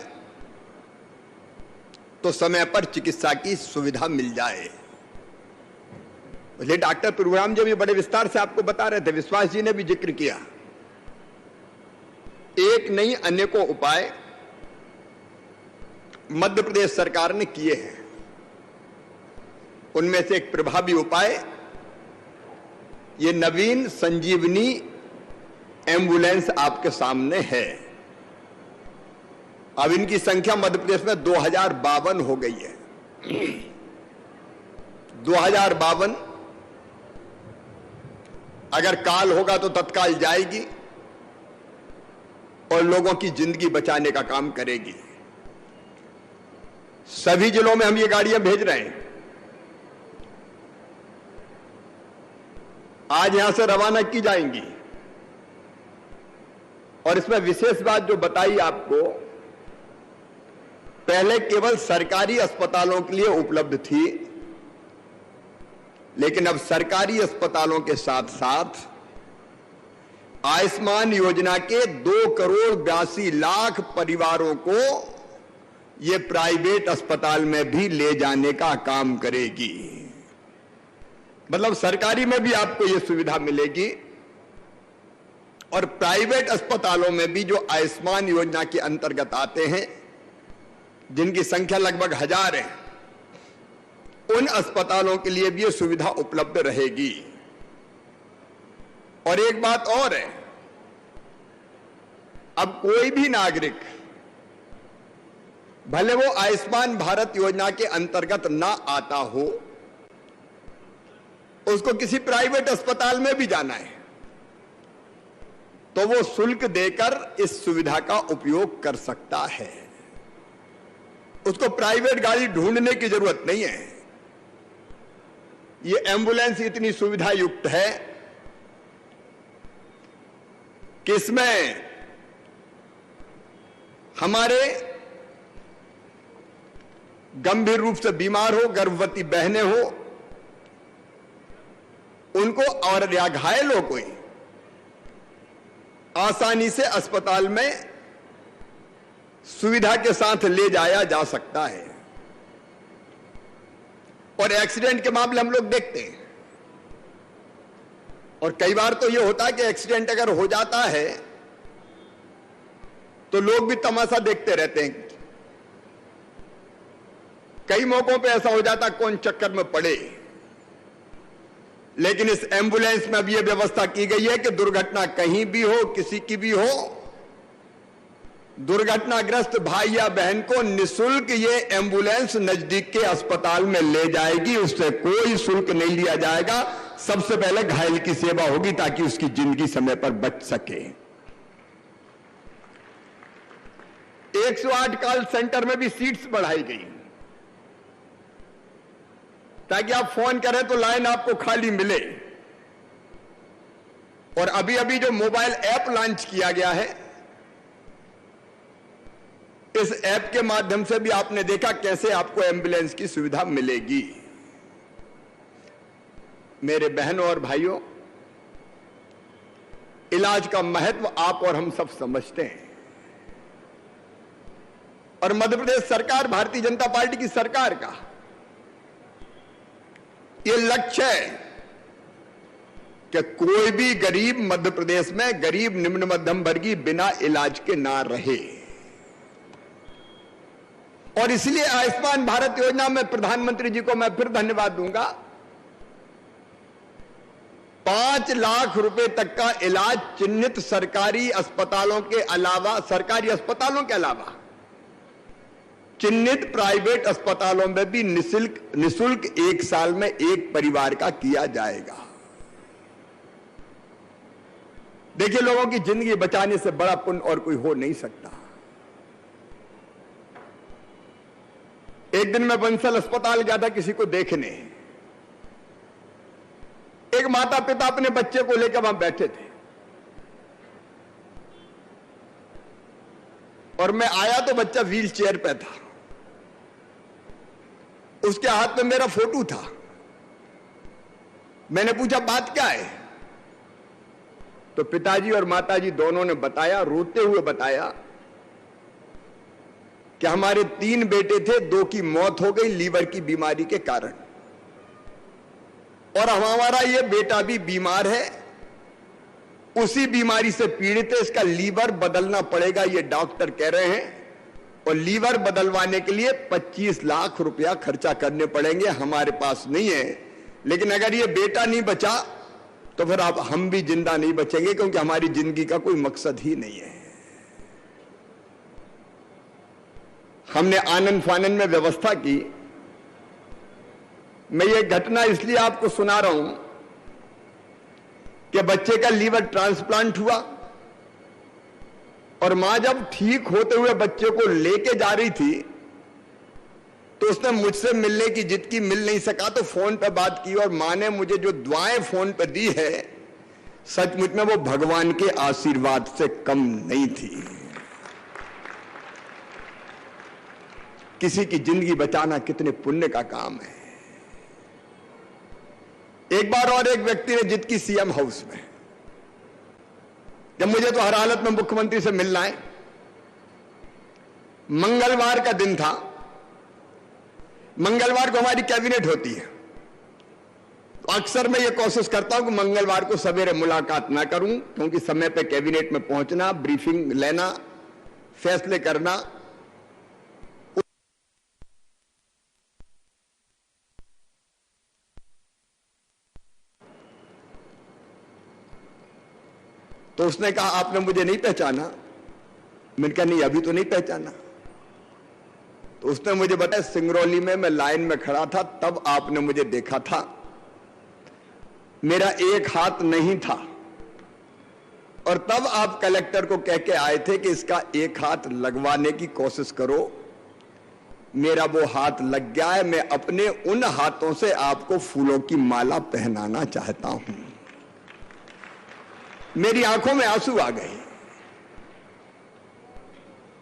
तो समय पर चिकित्सा की सुविधा मिल जाए। इसलिए डॉक्टर प्रभुराम जी भी बड़े विस्तार से आपको बता रहे थे, विश्वास जी ने भी जिक्र किया। एक नहीं अनेकों उपाय मध्य प्रदेश सरकार ने किए हैं। उनमें से एक प्रभावी उपाय ये नवीन संजीवनी एम्बुलेंस आपके सामने है। अब इनकी संख्या मध्य प्रदेश में 2052 हो गई है। 2052 अगर काल होगा तो तत्काल जाएगी और लोगों की जिंदगी बचाने का काम करेगी। सभी जिलों में हम ये गाड़ियां भेज रहे हैं। आज यहां से रवाना की जाएंगी। और इसमें विशेष बात जो बताई आपको, पहले केवल सरकारी अस्पतालों के लिए उपलब्ध थी, लेकिन अब सरकारी अस्पतालों के साथ साथ आयुष्मान योजना के 2,82,00,000 परिवारों को ये प्राइवेट अस्पताल में भी ले जाने का काम करेगी। मतलब सरकारी में भी आपको ये सुविधा मिलेगी और प्राइवेट अस्पतालों में भी जो आयुष्मान योजना के अंतर्गत आते हैं, जिनकी संख्या लगभग 1000 है, उन अस्पतालों के लिए भी यह सुविधा उपलब्ध रहेगी। और एक बात और है, अब कोई भी नागरिक भले वो आयुष्मान भारत योजना के अंतर्गत ना आता हो, उसको किसी प्राइवेट अस्पताल में भी जाना है तो वो शुल्क देकर इस सुविधा का उपयोग कर सकता है। उसको प्राइवेट गाड़ी ढूंढने की जरूरत नहीं है। ये एम्बुलेंस इतनी सुविधा युक्त है कि इसमें हमारे गंभीर रूप से बीमार हो, गर्भवती बहनें हो, उनको और या घायलों को आसानी से अस्पताल में सुविधा के साथ ले जाया जा सकता है। और एक्सीडेंट के मामले हम लोग देखते हैं, और कई बार तो यह होता है कि एक्सीडेंट अगर हो जाता है तो लोग भी तमाशा देखते रहते हैं। कई मौकों पे ऐसा हो जाता कौन चक्कर में पड़े। लेकिन इस एम्बुलेंस में अब यह व्यवस्था की गई है कि दुर्घटना कहीं भी हो, किसी की भी हो, दुर्घटनाग्रस्त भाई या बहन को निःशुल्क ये एम्बुलेंस नजदीक के अस्पताल में ले जाएगी। उससे कोई शुल्क नहीं लिया जाएगा। सबसे पहले घायल की सेवा होगी ताकि उसकी जिंदगी समय पर बच सके। 108 कॉल सेंटर में भी सीट्स बढ़ाई गई ताकि आप फोन करें तो लाइन आपको खाली मिले। और अभी अभी जो मोबाइल ऐप लॉन्च किया गया है, इस ऐप के माध्यम से भी आपने देखा कैसे आपको एम्बुलेंस की सुविधा मिलेगी। मेरे बहनों और भाइयों, इलाज का महत्व आप और हम सब समझते हैं। और मध्य प्रदेश सरकार, भारतीय जनता पार्टी की सरकार का यह लक्ष्य है कि कोई भी गरीब मध्य प्रदेश में, गरीब निम्न मध्यम वर्गीय बिना इलाज के ना रहे। और इसलिए आयुष्मान भारत योजना में प्रधानमंत्री जी को मैं फिर धन्यवाद दूंगा। 5 लाख रुपए तक का इलाज चिन्हित सरकारी अस्पतालों के अलावा, सरकारी अस्पतालों के अलावा चिन्हित प्राइवेट अस्पतालों में भी निःशुल्क 1 साल में एक परिवार का किया जाएगा। देखिए, लोगों की जिंदगी बचाने से बड़ा पुण्य और कोई हो नहीं सकता। एक दिन मैं बंसल अस्पताल गया था किसी को देखने। एक माता पिता अपने बच्चे को लेकर वहां बैठे थे और मैं आया तो बच्चा व्हील चेयर पे था। उसके हाथ में मेरा फोटो था। मैंने पूछा बात क्या है, तो पिताजी और माताजी दोनों ने बताया, रोते हुए बताया कि हमारे 3 बेटे थे, 2 की मौत हो गई लीवर की बीमारी के कारण, और हमारा ये बेटा भी बीमार है, उसी बीमारी से पीड़ित है, इसका लीवर बदलना पड़ेगा, ये डॉक्टर कह रहे हैं, और लीवर बदलवाने के लिए 25 लाख रुपया खर्चा करने पड़ेंगे। हमारे पास नहीं है, लेकिन अगर ये बेटा नहीं बचा तो फिर अब हम भी जिंदा नहीं बचेंगे, क्योंकि हमारी जिंदगी का कोई मकसद ही नहीं है। हमने आनंद फानन में व्यवस्था की। मैं ये घटना इसलिए आपको सुना रहा हूं कि बच्चे का लीवर ट्रांसप्लांट हुआ और मां जब ठीक होते हुए बच्चे को लेके जा रही थी तो उसने मुझसे मिलने की जिद की, मिल नहीं सका तो फोन पर बात की, और मां ने मुझे जो दुआएं फोन पर दी है, सचमुच में वो भगवान के आशीर्वाद से कम नहीं थी। किसी की जिंदगी बचाना कितने पुण्य का काम है। एक बार और एक व्यक्ति ने जिद की सीएम हाउस में, जब मुझे तो हर हालत में मुख्यमंत्री से मिलना है। मंगलवार का दिन था। मंगलवार को हमारी कैबिनेट होती है, तो अक्सर मैं ये कोशिश करता हूं कि मंगलवार को सवेरे मुलाकात ना करूं, क्योंकि समय पे कैबिनेट में पहुंचना, ब्रीफिंग लेना, फैसले करना। तो उसने कहा आपने मुझे नहीं पहचाना? मैंने कहा नहीं, अभी तो नहीं पहचाना। तो उसने मुझे बताया सिंगरौली में मैं लाइन में खड़ा था, तब आपने मुझे देखा था। मेरा एक हाथ नहीं था और तब आप कलेक्टर को कह के आए थे कि इसका एक हाथ लगवाने की कोशिश करो। मेरा वो हाथ लग गया है। मैं अपने उन हाथों से आपको फूलों की माला पहनाना चाहता हूं। मेरी आंखों में आंसू आ गए।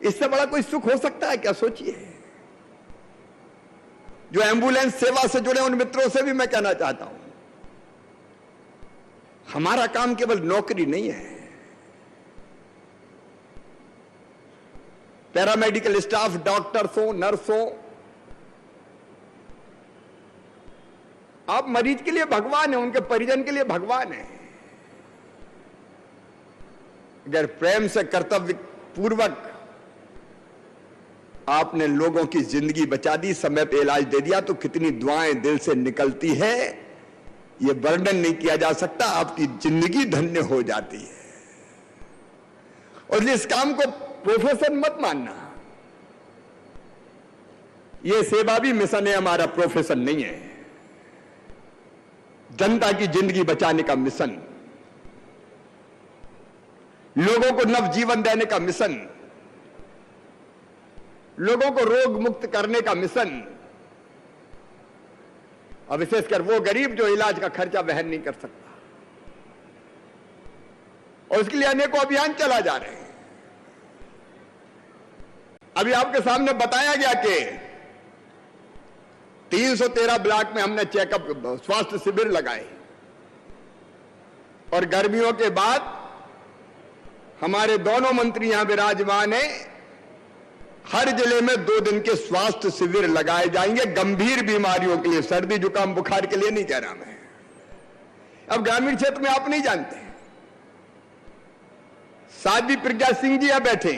इससे बड़ा कोई सुख हो सकता है क्या? सोचिए। जो एम्बुलेंस सेवा से जुड़े उन मित्रों से भी मैं कहना चाहता हूं, हमारा काम केवल नौकरी नहीं है। पैरामेडिकल स्टाफ, डॉक्टर्स हो, नर्स हो, आप मरीज के लिए भगवान है, उनके परिजन के लिए भगवान है। अगर प्रेम से, कर्तव्य पूर्वक आपने लोगों की जिंदगी बचा दी, समय पे इलाज दे दिया, तो कितनी दुआएं दिल से निकलती है, यह वर्णन नहीं किया जा सकता। आपकी जिंदगी धन्य हो जाती है। और इस काम को प्रोफेशन मत मानना। यह सेवा भी मिशन है, हमारा प्रोफेशन नहीं है। जनता की जिंदगी बचाने का मिशन, लोगों को नव जीवन देने का मिशन, लोगों को रोग मुक्त करने का मिशन, और विशेषकर वो गरीब जो इलाज का खर्चा वहन नहीं कर सकता। और उसके लिए अनेकों अभियान चला जा रहे हैं। अभी आपके सामने बताया गया कि 313 ब्लॉक में हमने चेकअप, स्वास्थ्य शिविर लगाए। और गर्मियों के बाद हमारे दोनों मंत्री यहां विराजमान हैं, हर जिले में 2 दिन के स्वास्थ्य शिविर लगाए जाएंगे गंभीर बीमारियों के लिए, सर्दी जुकाम बुखार के लिए नहीं कह रहा मैं। अब ग्रामीण क्षेत्र में आप नहीं जानते, साध्वी प्रज्ञा सिंह जी यहां बैठे।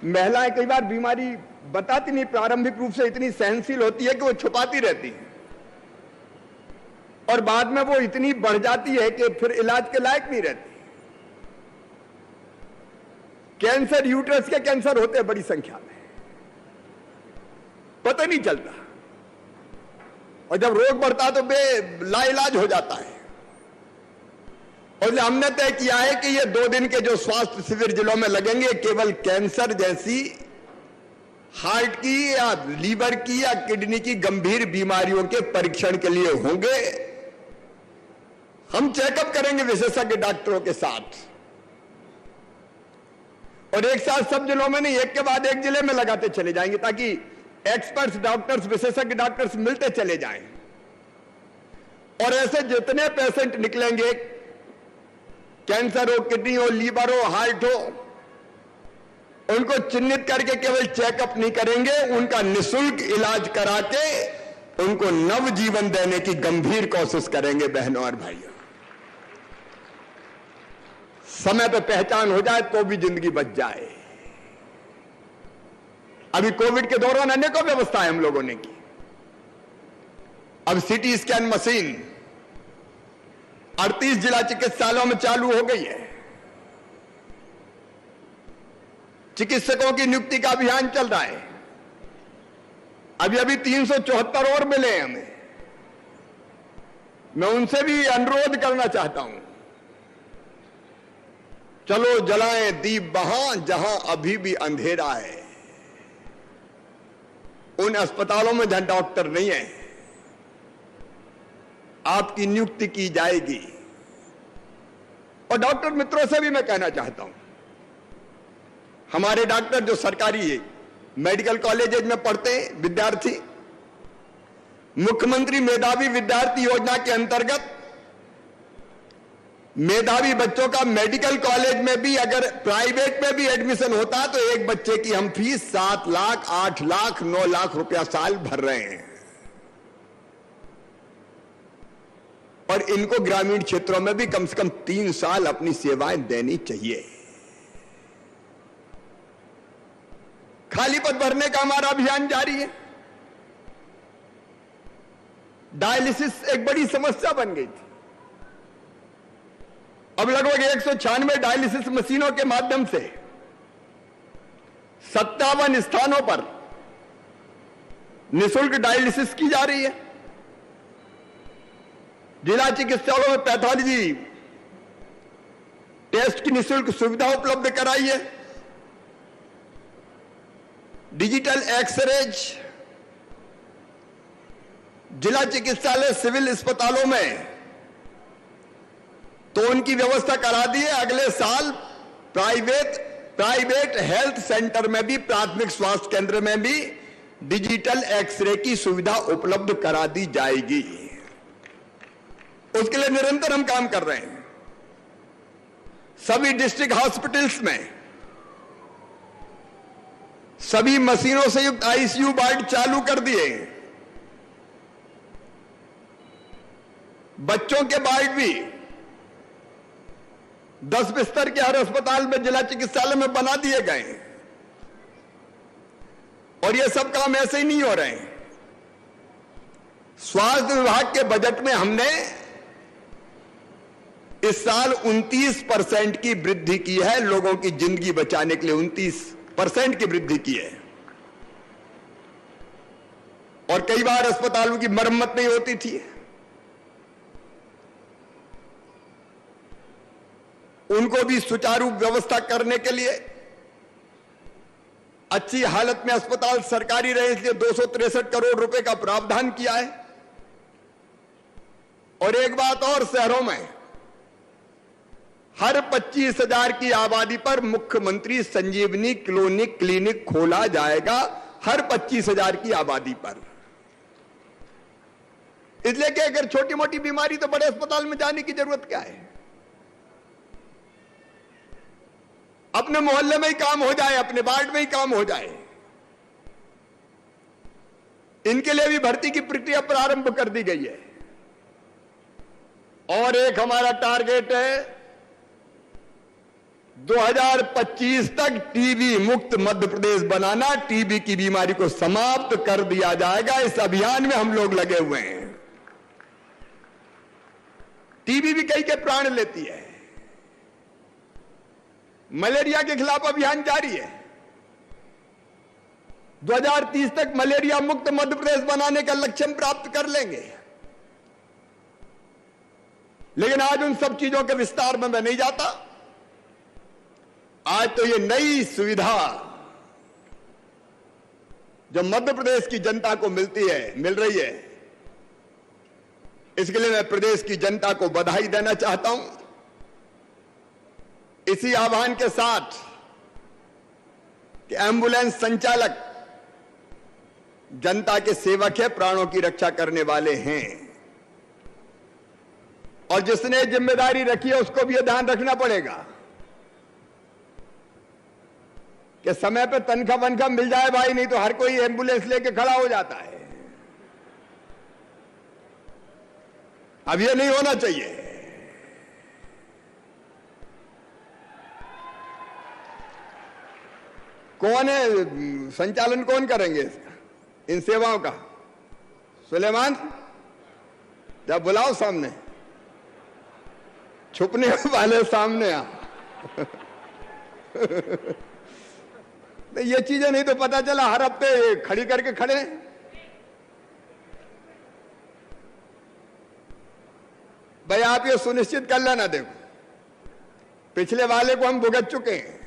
महिलाएं कई बार बीमारी बताती नहीं, प्रारंभिक रूप से इतनी सहनशील होती है कि वो छुपाती रहती है, और बाद में वो इतनी बढ़ जाती है कि फिर इलाज के लायक नहीं रहती। कैंसर, यूट्रस के कैंसर होते हैं बड़ी संख्या में, पता नहीं चलता, और जब रोग बढ़ता है तो लाइलाज हो जाता है। और हमने तय किया है कि ये 2 दिन के जो स्वास्थ्य शिविर जिलों में लगेंगे, केवल कैंसर जैसी, हार्ट की या लीवर की या किडनी की गंभीर बीमारियों के परीक्षण के लिए होंगे। हम चेकअप करेंगे विशेषज्ञ डॉक्टरों के साथ, और एक साथ सब जिलों में नहीं, एक के बाद एक जिले में लगाते चले जाएंगे, ताकि एक्सपर्ट्स डॉक्टर्स, विशेषज्ञ डॉक्टर्स मिलते चले जाएं। और ऐसे जितने पेशेंट निकलेंगे, कैंसर हो, किडनी हो, लीवर हो, हार्ट हो, उनको चिन्हित करके केवल चेकअप नहीं करेंगे, उनका निःशुल्क इलाज करा के उनको नव जीवन देने की गंभीर कोशिश करेंगे। बहनों और भाइयों, समय पे पहचान हो जाए तो भी जिंदगी बच जाए। अभी कोविड के दौरान अनेकों व्यवस्थाएं हम लोगों ने की। अब सीटी स्कैन मशीन 38 जिला चिकित्सालयों में चालू हो गई है। चिकित्सकों की नियुक्ति का अभियान चल रहा है। अभी 374 और मिले हैं हमें। मैं उनसे भी अनुरोध करना चाहता हूं, चलो जलाएं दीप वहां जहां अभी भी अंधेरा है। उन अस्पतालों में जहां डॉक्टर नहीं है, आपकी नियुक्ति की जाएगी। और डॉक्टर मित्रों से भी मैं कहना चाहता हूं, हमारे डॉक्टर जो सरकारी मेडिकल कॉलेजेज में पढ़ते हैं विद्यार्थी, मुख्यमंत्री मेधावी विद्यार्थी योजना के अंतर्गत मेधावी बच्चों का मेडिकल कॉलेज में भी, अगर प्राइवेट में भी एडमिशन होता है, तो एक बच्चे की हम फीस 7 लाख, 8 लाख, 9 लाख रुपया साल भर रहे हैं। और इनको ग्रामीण क्षेत्रों में भी कम से कम 3 साल अपनी सेवाएं देनी चाहिए। खाली पद भरने का हमारा अभियान जारी है। डायलिसिस एक बड़ी समस्या बन गई थी। अब लगभग 196 डायलिसिस मशीनों के माध्यम से 57 स्थानों पर निःशुल्क डायलिसिस की जा रही है। जिला चिकित्सालयों में पैथोलॉजी टेस्ट की निःशुल्क सुविधा उपलब्ध कराई है। डिजिटल एक्सरेज जिला चिकित्सालय सिविल अस्पतालों में तो उनकी व्यवस्था करा दी है। अगले साल प्राइवेट हेल्थ सेंटर में भी, प्राथमिक स्वास्थ्य केंद्र में भी डिजिटल एक्सरे की सुविधा उपलब्ध करा दी जाएगी। उसके लिए निरंतर हम काम कर रहे हैं। सभी डिस्ट्रिक्ट हॉस्पिटल्स में सभी मशीनों से युक्त आईसीयू वार्ड चालू कर दिए। बच्चों के वार्ड भी 10 बिस्तर के हर अस्पताल में, जिला चिकित्सालय में बना दिए गए। और ये सब काम ऐसे ही नहीं हो रहे हैं। स्वास्थ्य विभाग के बजट में हमने इस साल 29% की वृद्धि की है। लोगों की जिंदगी बचाने के लिए 29% की वृद्धि की है। और कई बार अस्पतालों की मरम्मत नहीं होती थी। उनको भी सुचारू व्यवस्था करने के लिए अच्छी हालत में अस्पताल सरकारी रहे, इसलिए 263 करोड़ रुपए का प्रावधान किया है। और एक बात और, शहरों में हर 25,000 की आबादी पर मुख्यमंत्री संजीवनी क्लिनिक खोला जाएगा। हर 25,000 की आबादी पर। इसलिए कि अगर छोटी मोटी बीमारी तो बड़े अस्पताल में जाने की जरूरत क्या है। अपने मोहल्ले में ही काम हो जाए, अपने वार्ड में ही काम हो जाए। इनके लिए भी भर्ती की प्रक्रिया प्रारंभ कर दी गई है। और एक हमारा टारगेट है 2025 तक टीबी मुक्त मध्य प्रदेश बनाना। टीबी की बीमारी को समाप्त कर दिया जाएगा। इस अभियान में हम लोग लगे हुए हैं। टीबी भी कई के प्राण लेती है। मलेरिया के खिलाफ अभियान जारी है। 2030 तक मलेरिया मुक्त मध्य प्रदेश बनाने का लक्ष्य हम प्राप्त कर लेंगे। लेकिन आज उन सब चीजों के विस्तार में मैं नहीं जाता। आज तो ये नई सुविधा जो मध्य प्रदेश की जनता को मिल रही है, इसके लिए मैं प्रदेश की जनता को बधाई देना चाहता हूं। इसी आह्वान के साथ कि एम्बुलेंस संचालक जनता के सेवक है, प्राणों की रक्षा करने वाले हैं। और जिसने जिम्मेदारी रखी है उसको भी यह ध्यान रखना पड़ेगा कि समय पे तनख्वाह वनख्वाह मिल जाए भाई, नहीं तो हर कोई एम्बुलेंस लेके खड़ा हो जाता है। अब ये नहीं होना चाहिए। कौन है संचालन, कौन करेंगे इसका, इन सेवाओं का? सुलेमान, जब बुलाओ सामने, छुपने वाले सामने आ। ये चीजें नहीं तो पता चला हर हफ्ते खड़ी करके खड़े। भाई आप ये सुनिश्चित कर लेना, देखो पिछले वाले को हम भुगत चुके हैं,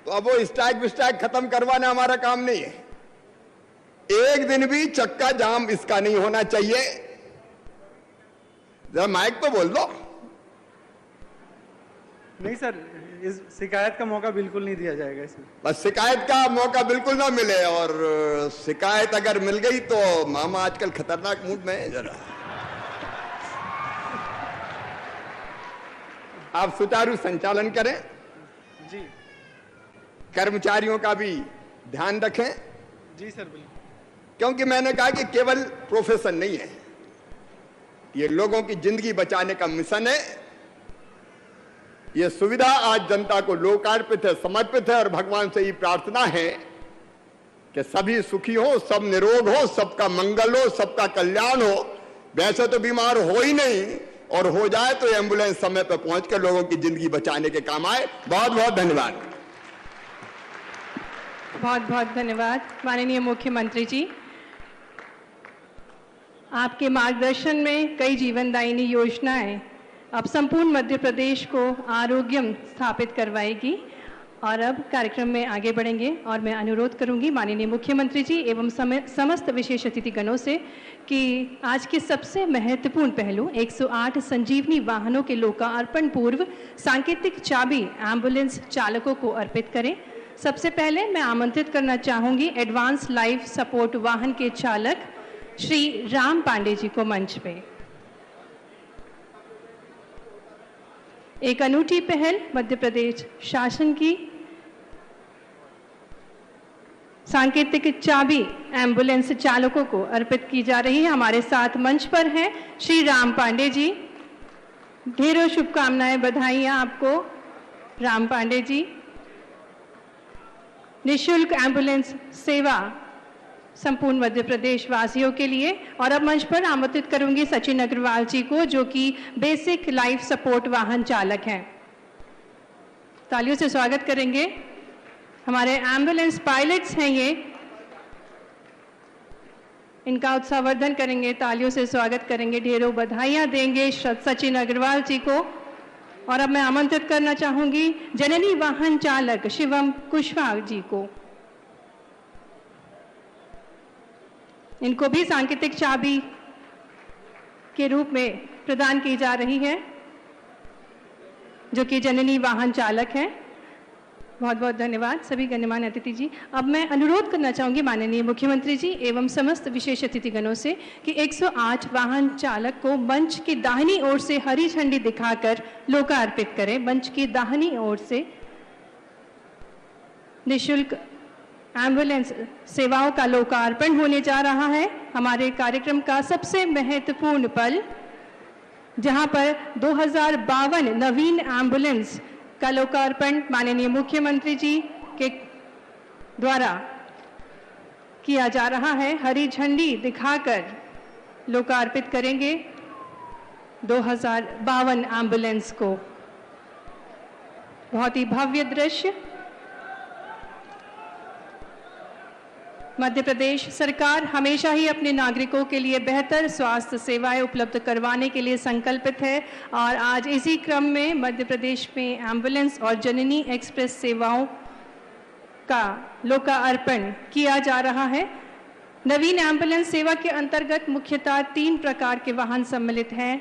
तो अब वो स्ट्राइक विस्ट्राइक खत्म करवाना हमारा काम नहीं है। एक दिन भी चक्का जाम इसका नहीं होना चाहिए। जरा माइक पे बोल दो। नहीं सर, इस शिकायत का मौका बिल्कुल नहीं दिया जाएगा इसमें। बस शिकायत का मौका बिल्कुल ना मिले, और शिकायत अगर मिल गई तो मामा आजकल खतरनाक मूड में है। जरा आप सुचारू संचालन करें जी। कर्मचारियों का भी ध्यान रखें। जी सर, बिल्कुल। क्योंकि मैंने कहा कि केवल प्रोफेशन नहीं है, ये लोगों की जिंदगी बचाने का मिशन है। ये सुविधा आज जनता को लोकार्पित है, समर्पित है और भगवान से ये प्रार्थना है कि सभी सुखी हो, सब निरोग हो, सबका मंगल हो, सबका कल्याण हो। वैसे तो बीमार हो ही नहीं, और हो जाए तो एम्बुलेंस समय पर पहुंच कर लोगों की जिंदगी बचाने के काम आए। बहुत बहुत धन्यवाद। बहुत बहुत धन्यवाद माननीय मुख्यमंत्री जी। आपके मार्गदर्शन में कई जीवनदायिनी योजनाएं अब संपूर्ण मध्य प्रदेश को आरोग्यम स्थापित करवाएगी। और अब कार्यक्रम में आगे बढ़ेंगे और मैं अनुरोध करूंगी माननीय मुख्यमंत्री जी एवं समस्त विशेष अतिथिगणों से कि आज के सबसे महत्वपूर्ण पहलू 108 संजीवनी वाहनों के लोकार्पण पूर्व सांकेतिक चाबी एम्बुलेंस चालकों को अर्पित करें। सबसे पहले मैं आमंत्रित करना चाहूंगी एडवांस लाइफ सपोर्ट वाहन के चालक श्री राम पांडे जी को मंच पे। एक अनूठी पहल मध्य प्रदेश शासन की सांकेतिक चाबी एम्बुलेंस चालकों को अर्पित की जा रही है। हमारे साथ मंच पर हैं श्री राम पांडे जी। ढेरों शुभकामनाएं, बधाइयां आपको राम पांडे जी। निःशुल्क एम्बुलेंस सेवा संपूर्ण मध्य प्रदेश वासियों के लिए। और अब मंच पर आमंत्रित करूंगी सचिन अग्रवाल जी को, जो कि बेसिक लाइफ सपोर्ट वाहन चालक हैं। तालियों से स्वागत करेंगे। हमारे एम्बुलेंस पायलट्स हैं ये, इनका उत्साहवर्धन करेंगे, तालियों से स्वागत करेंगे, ढेरों बधाइयां देंगे सचिन अग्रवाल जी को। और अब मैं आमंत्रित करना चाहूंगी जननी वाहन चालक शिवम कुशवाहा जी को। इनको भी सांकेतिक चाबी के रूप में प्रदान की जा रही है, जो कि जननी वाहन चालक हैं। बहुत बहुत धन्यवाद सभी गण्यमान्य अतिथि जी। अब मैं अनुरोध करना चाहूंगी माननीय मुख्यमंत्री जी एवं समस्त विशेष अतिथिगणों से कि 108 वाहन चालक को मंच की दाहिनी ओर से हरी झंडी दिखाकर लोकार्पित करें। मंच की दाहिनी ओर से निःशुल्क एम्बुलेंस सेवाओं का लोकार्पण होने जा रहा है। हमारे कार्यक्रम का सबसे महत्वपूर्ण पल, जहां पर 2052 नवीन एम्बुलेंस का लोकार्पण माननीय मुख्यमंत्री जी के द्वारा किया जा रहा है। हरी झंडी दिखाकर लोकार्पित करेंगे 2052 एम्बुलेंस को। बहुत ही भव्य दृश्य। मध्य प्रदेश सरकार हमेशा ही अपने नागरिकों के लिए बेहतर स्वास्थ्य सेवाएं उपलब्ध करवाने के लिए संकल्पित है और आज इसी क्रम में मध्य प्रदेश में एम्बुलेंस और जननी एक्सप्रेस सेवाओं का लोकार्पण किया जा रहा है। नवीन एम्बुलेंस सेवा के अंतर्गत मुख्यतः 3 प्रकार के वाहन सम्मिलित हैं: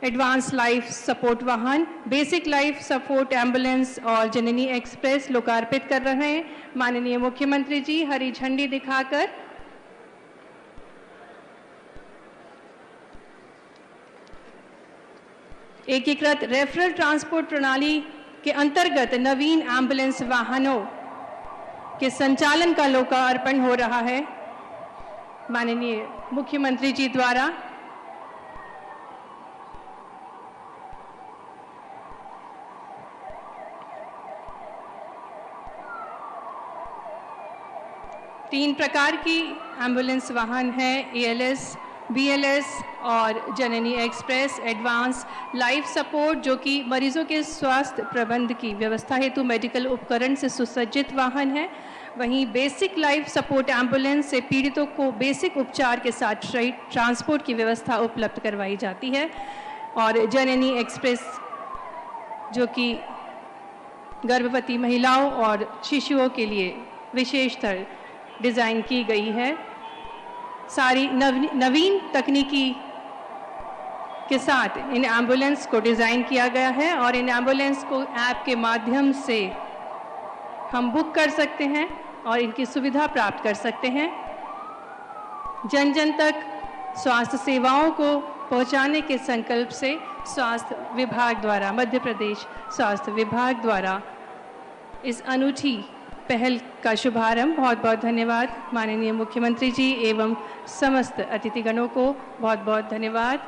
एडवांस लाइफ सपोर्ट वाहन, बेसिक लाइफ सपोर्ट एम्बुलेंस और जननी एक्सप्रेस लोकार्पित कर रहे हैं। माननीय मुख्यमंत्री जी हरी झंडी दिखाकर एकीकृत रेफरल ट्रांसपोर्ट प्रणाली के अंतर्गत नवीन एम्बुलेंस वाहनों के संचालन का लोकार्पण हो रहा है माननीय मुख्यमंत्री जी द्वारा। तीन प्रकार की एम्बुलेंस वाहन हैं: ALS, BLS और जननी एक्सप्रेस। एडवांस लाइफ सपोर्ट जो कि मरीजों के स्वास्थ्य प्रबंध की व्यवस्था हेतु मेडिकल उपकरण से सुसज्जित वाहन है। वहीं बेसिक लाइफ सपोर्ट एम्बुलेंस से पीड़ितों को बेसिक उपचार के साथ ट्रांसपोर्ट की व्यवस्था उपलब्ध करवाई जाती है। और जननी एक्सप्रेस जो कि गर्भवती महिलाओं और शिशुओं के लिए विशेषतर डिज़ाइन की गई है। सारी नवीन तकनीकी के साथ इन एम्बुलेंस को डिज़ाइन किया गया है और इन एम्बुलेंस को ऐप के माध्यम से हम बुक कर सकते हैं और इनकी सुविधा प्राप्त कर सकते हैं। जन जन तक स्वास्थ्य सेवाओं को पहुंचाने के संकल्प से स्वास्थ्य विभाग द्वारा, मध्य प्रदेश स्वास्थ्य विभाग द्वारा इस अनूठी पहल का शुभारंभ। बहुत बहुत धन्यवाद माननीय मुख्यमंत्री जी एवं समस्त अतिथिगणों को बहुत बहुत धन्यवाद।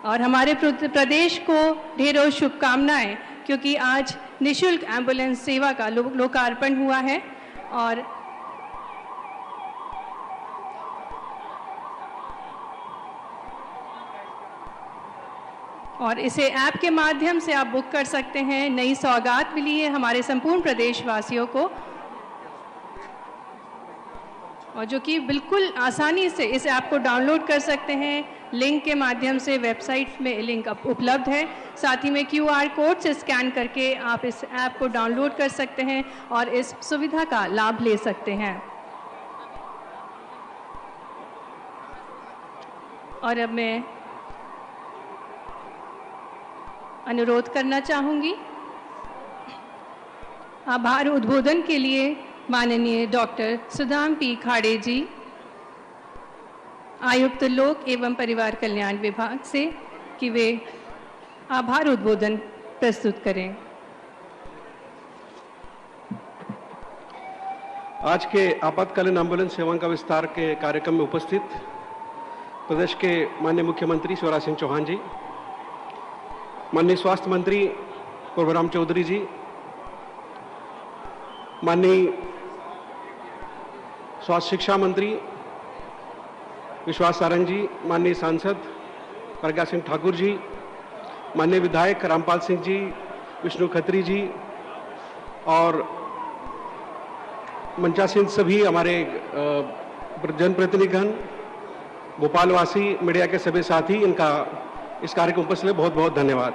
और हमारे प्रदेश को ढेरों शुभकामनाएं, क्योंकि आज निशुल्क एम्बुलेंस सेवा का लोकार्पण हुआ है और इसे ऐप के माध्यम से आप बुक कर सकते हैं। नई सौगात मिली है हमारे संपूर्ण प्रदेशवासियों को, और जो कि बिल्कुल आसानी से इस ऐप को डाउनलोड कर सकते हैं। लिंक के माध्यम से वेबसाइट में लिंक उपलब्ध है, साथ ही में QR कोड से स्कैन करके आप इस ऐप को डाउनलोड कर सकते हैं और इस सुविधा का लाभ ले सकते हैं। और अब मैं अनुरोध करना चाहूँगी आभार उद्बोधन के लिए माननीय डॉक्टर सुदाम P. खाड़े जी, आयुक्त लोक एवं परिवार कल्याण विभाग से, कि वे आभार उद्बोधन प्रस्तुत करें। आज के आपातकालीन एम्बुलेंस सेवाओं का विस्तार के कार्यक्रम में उपस्थित प्रदेश के माननीय मुख्यमंत्री शिवराज सिंह चौहान जी, माननीय स्वास्थ्य मंत्री प्रभुराम चौधरी जी, माननीय स्वास्थ्य शिक्षा मंत्री विश्वास सारंग जी, माननीय सांसद प्रज्ञा सिंह ठाकुर जी, माननीय विधायक रामपाल सिंह जी, विष्णु खत्री जी और मंचासीन सभी हमारे जनप्रतिनिधिगण, भोपालवासी, मीडिया के सभी साथी, इनका इस कार्यक्रम उपस्थित बहुत बहुत धन्यवाद।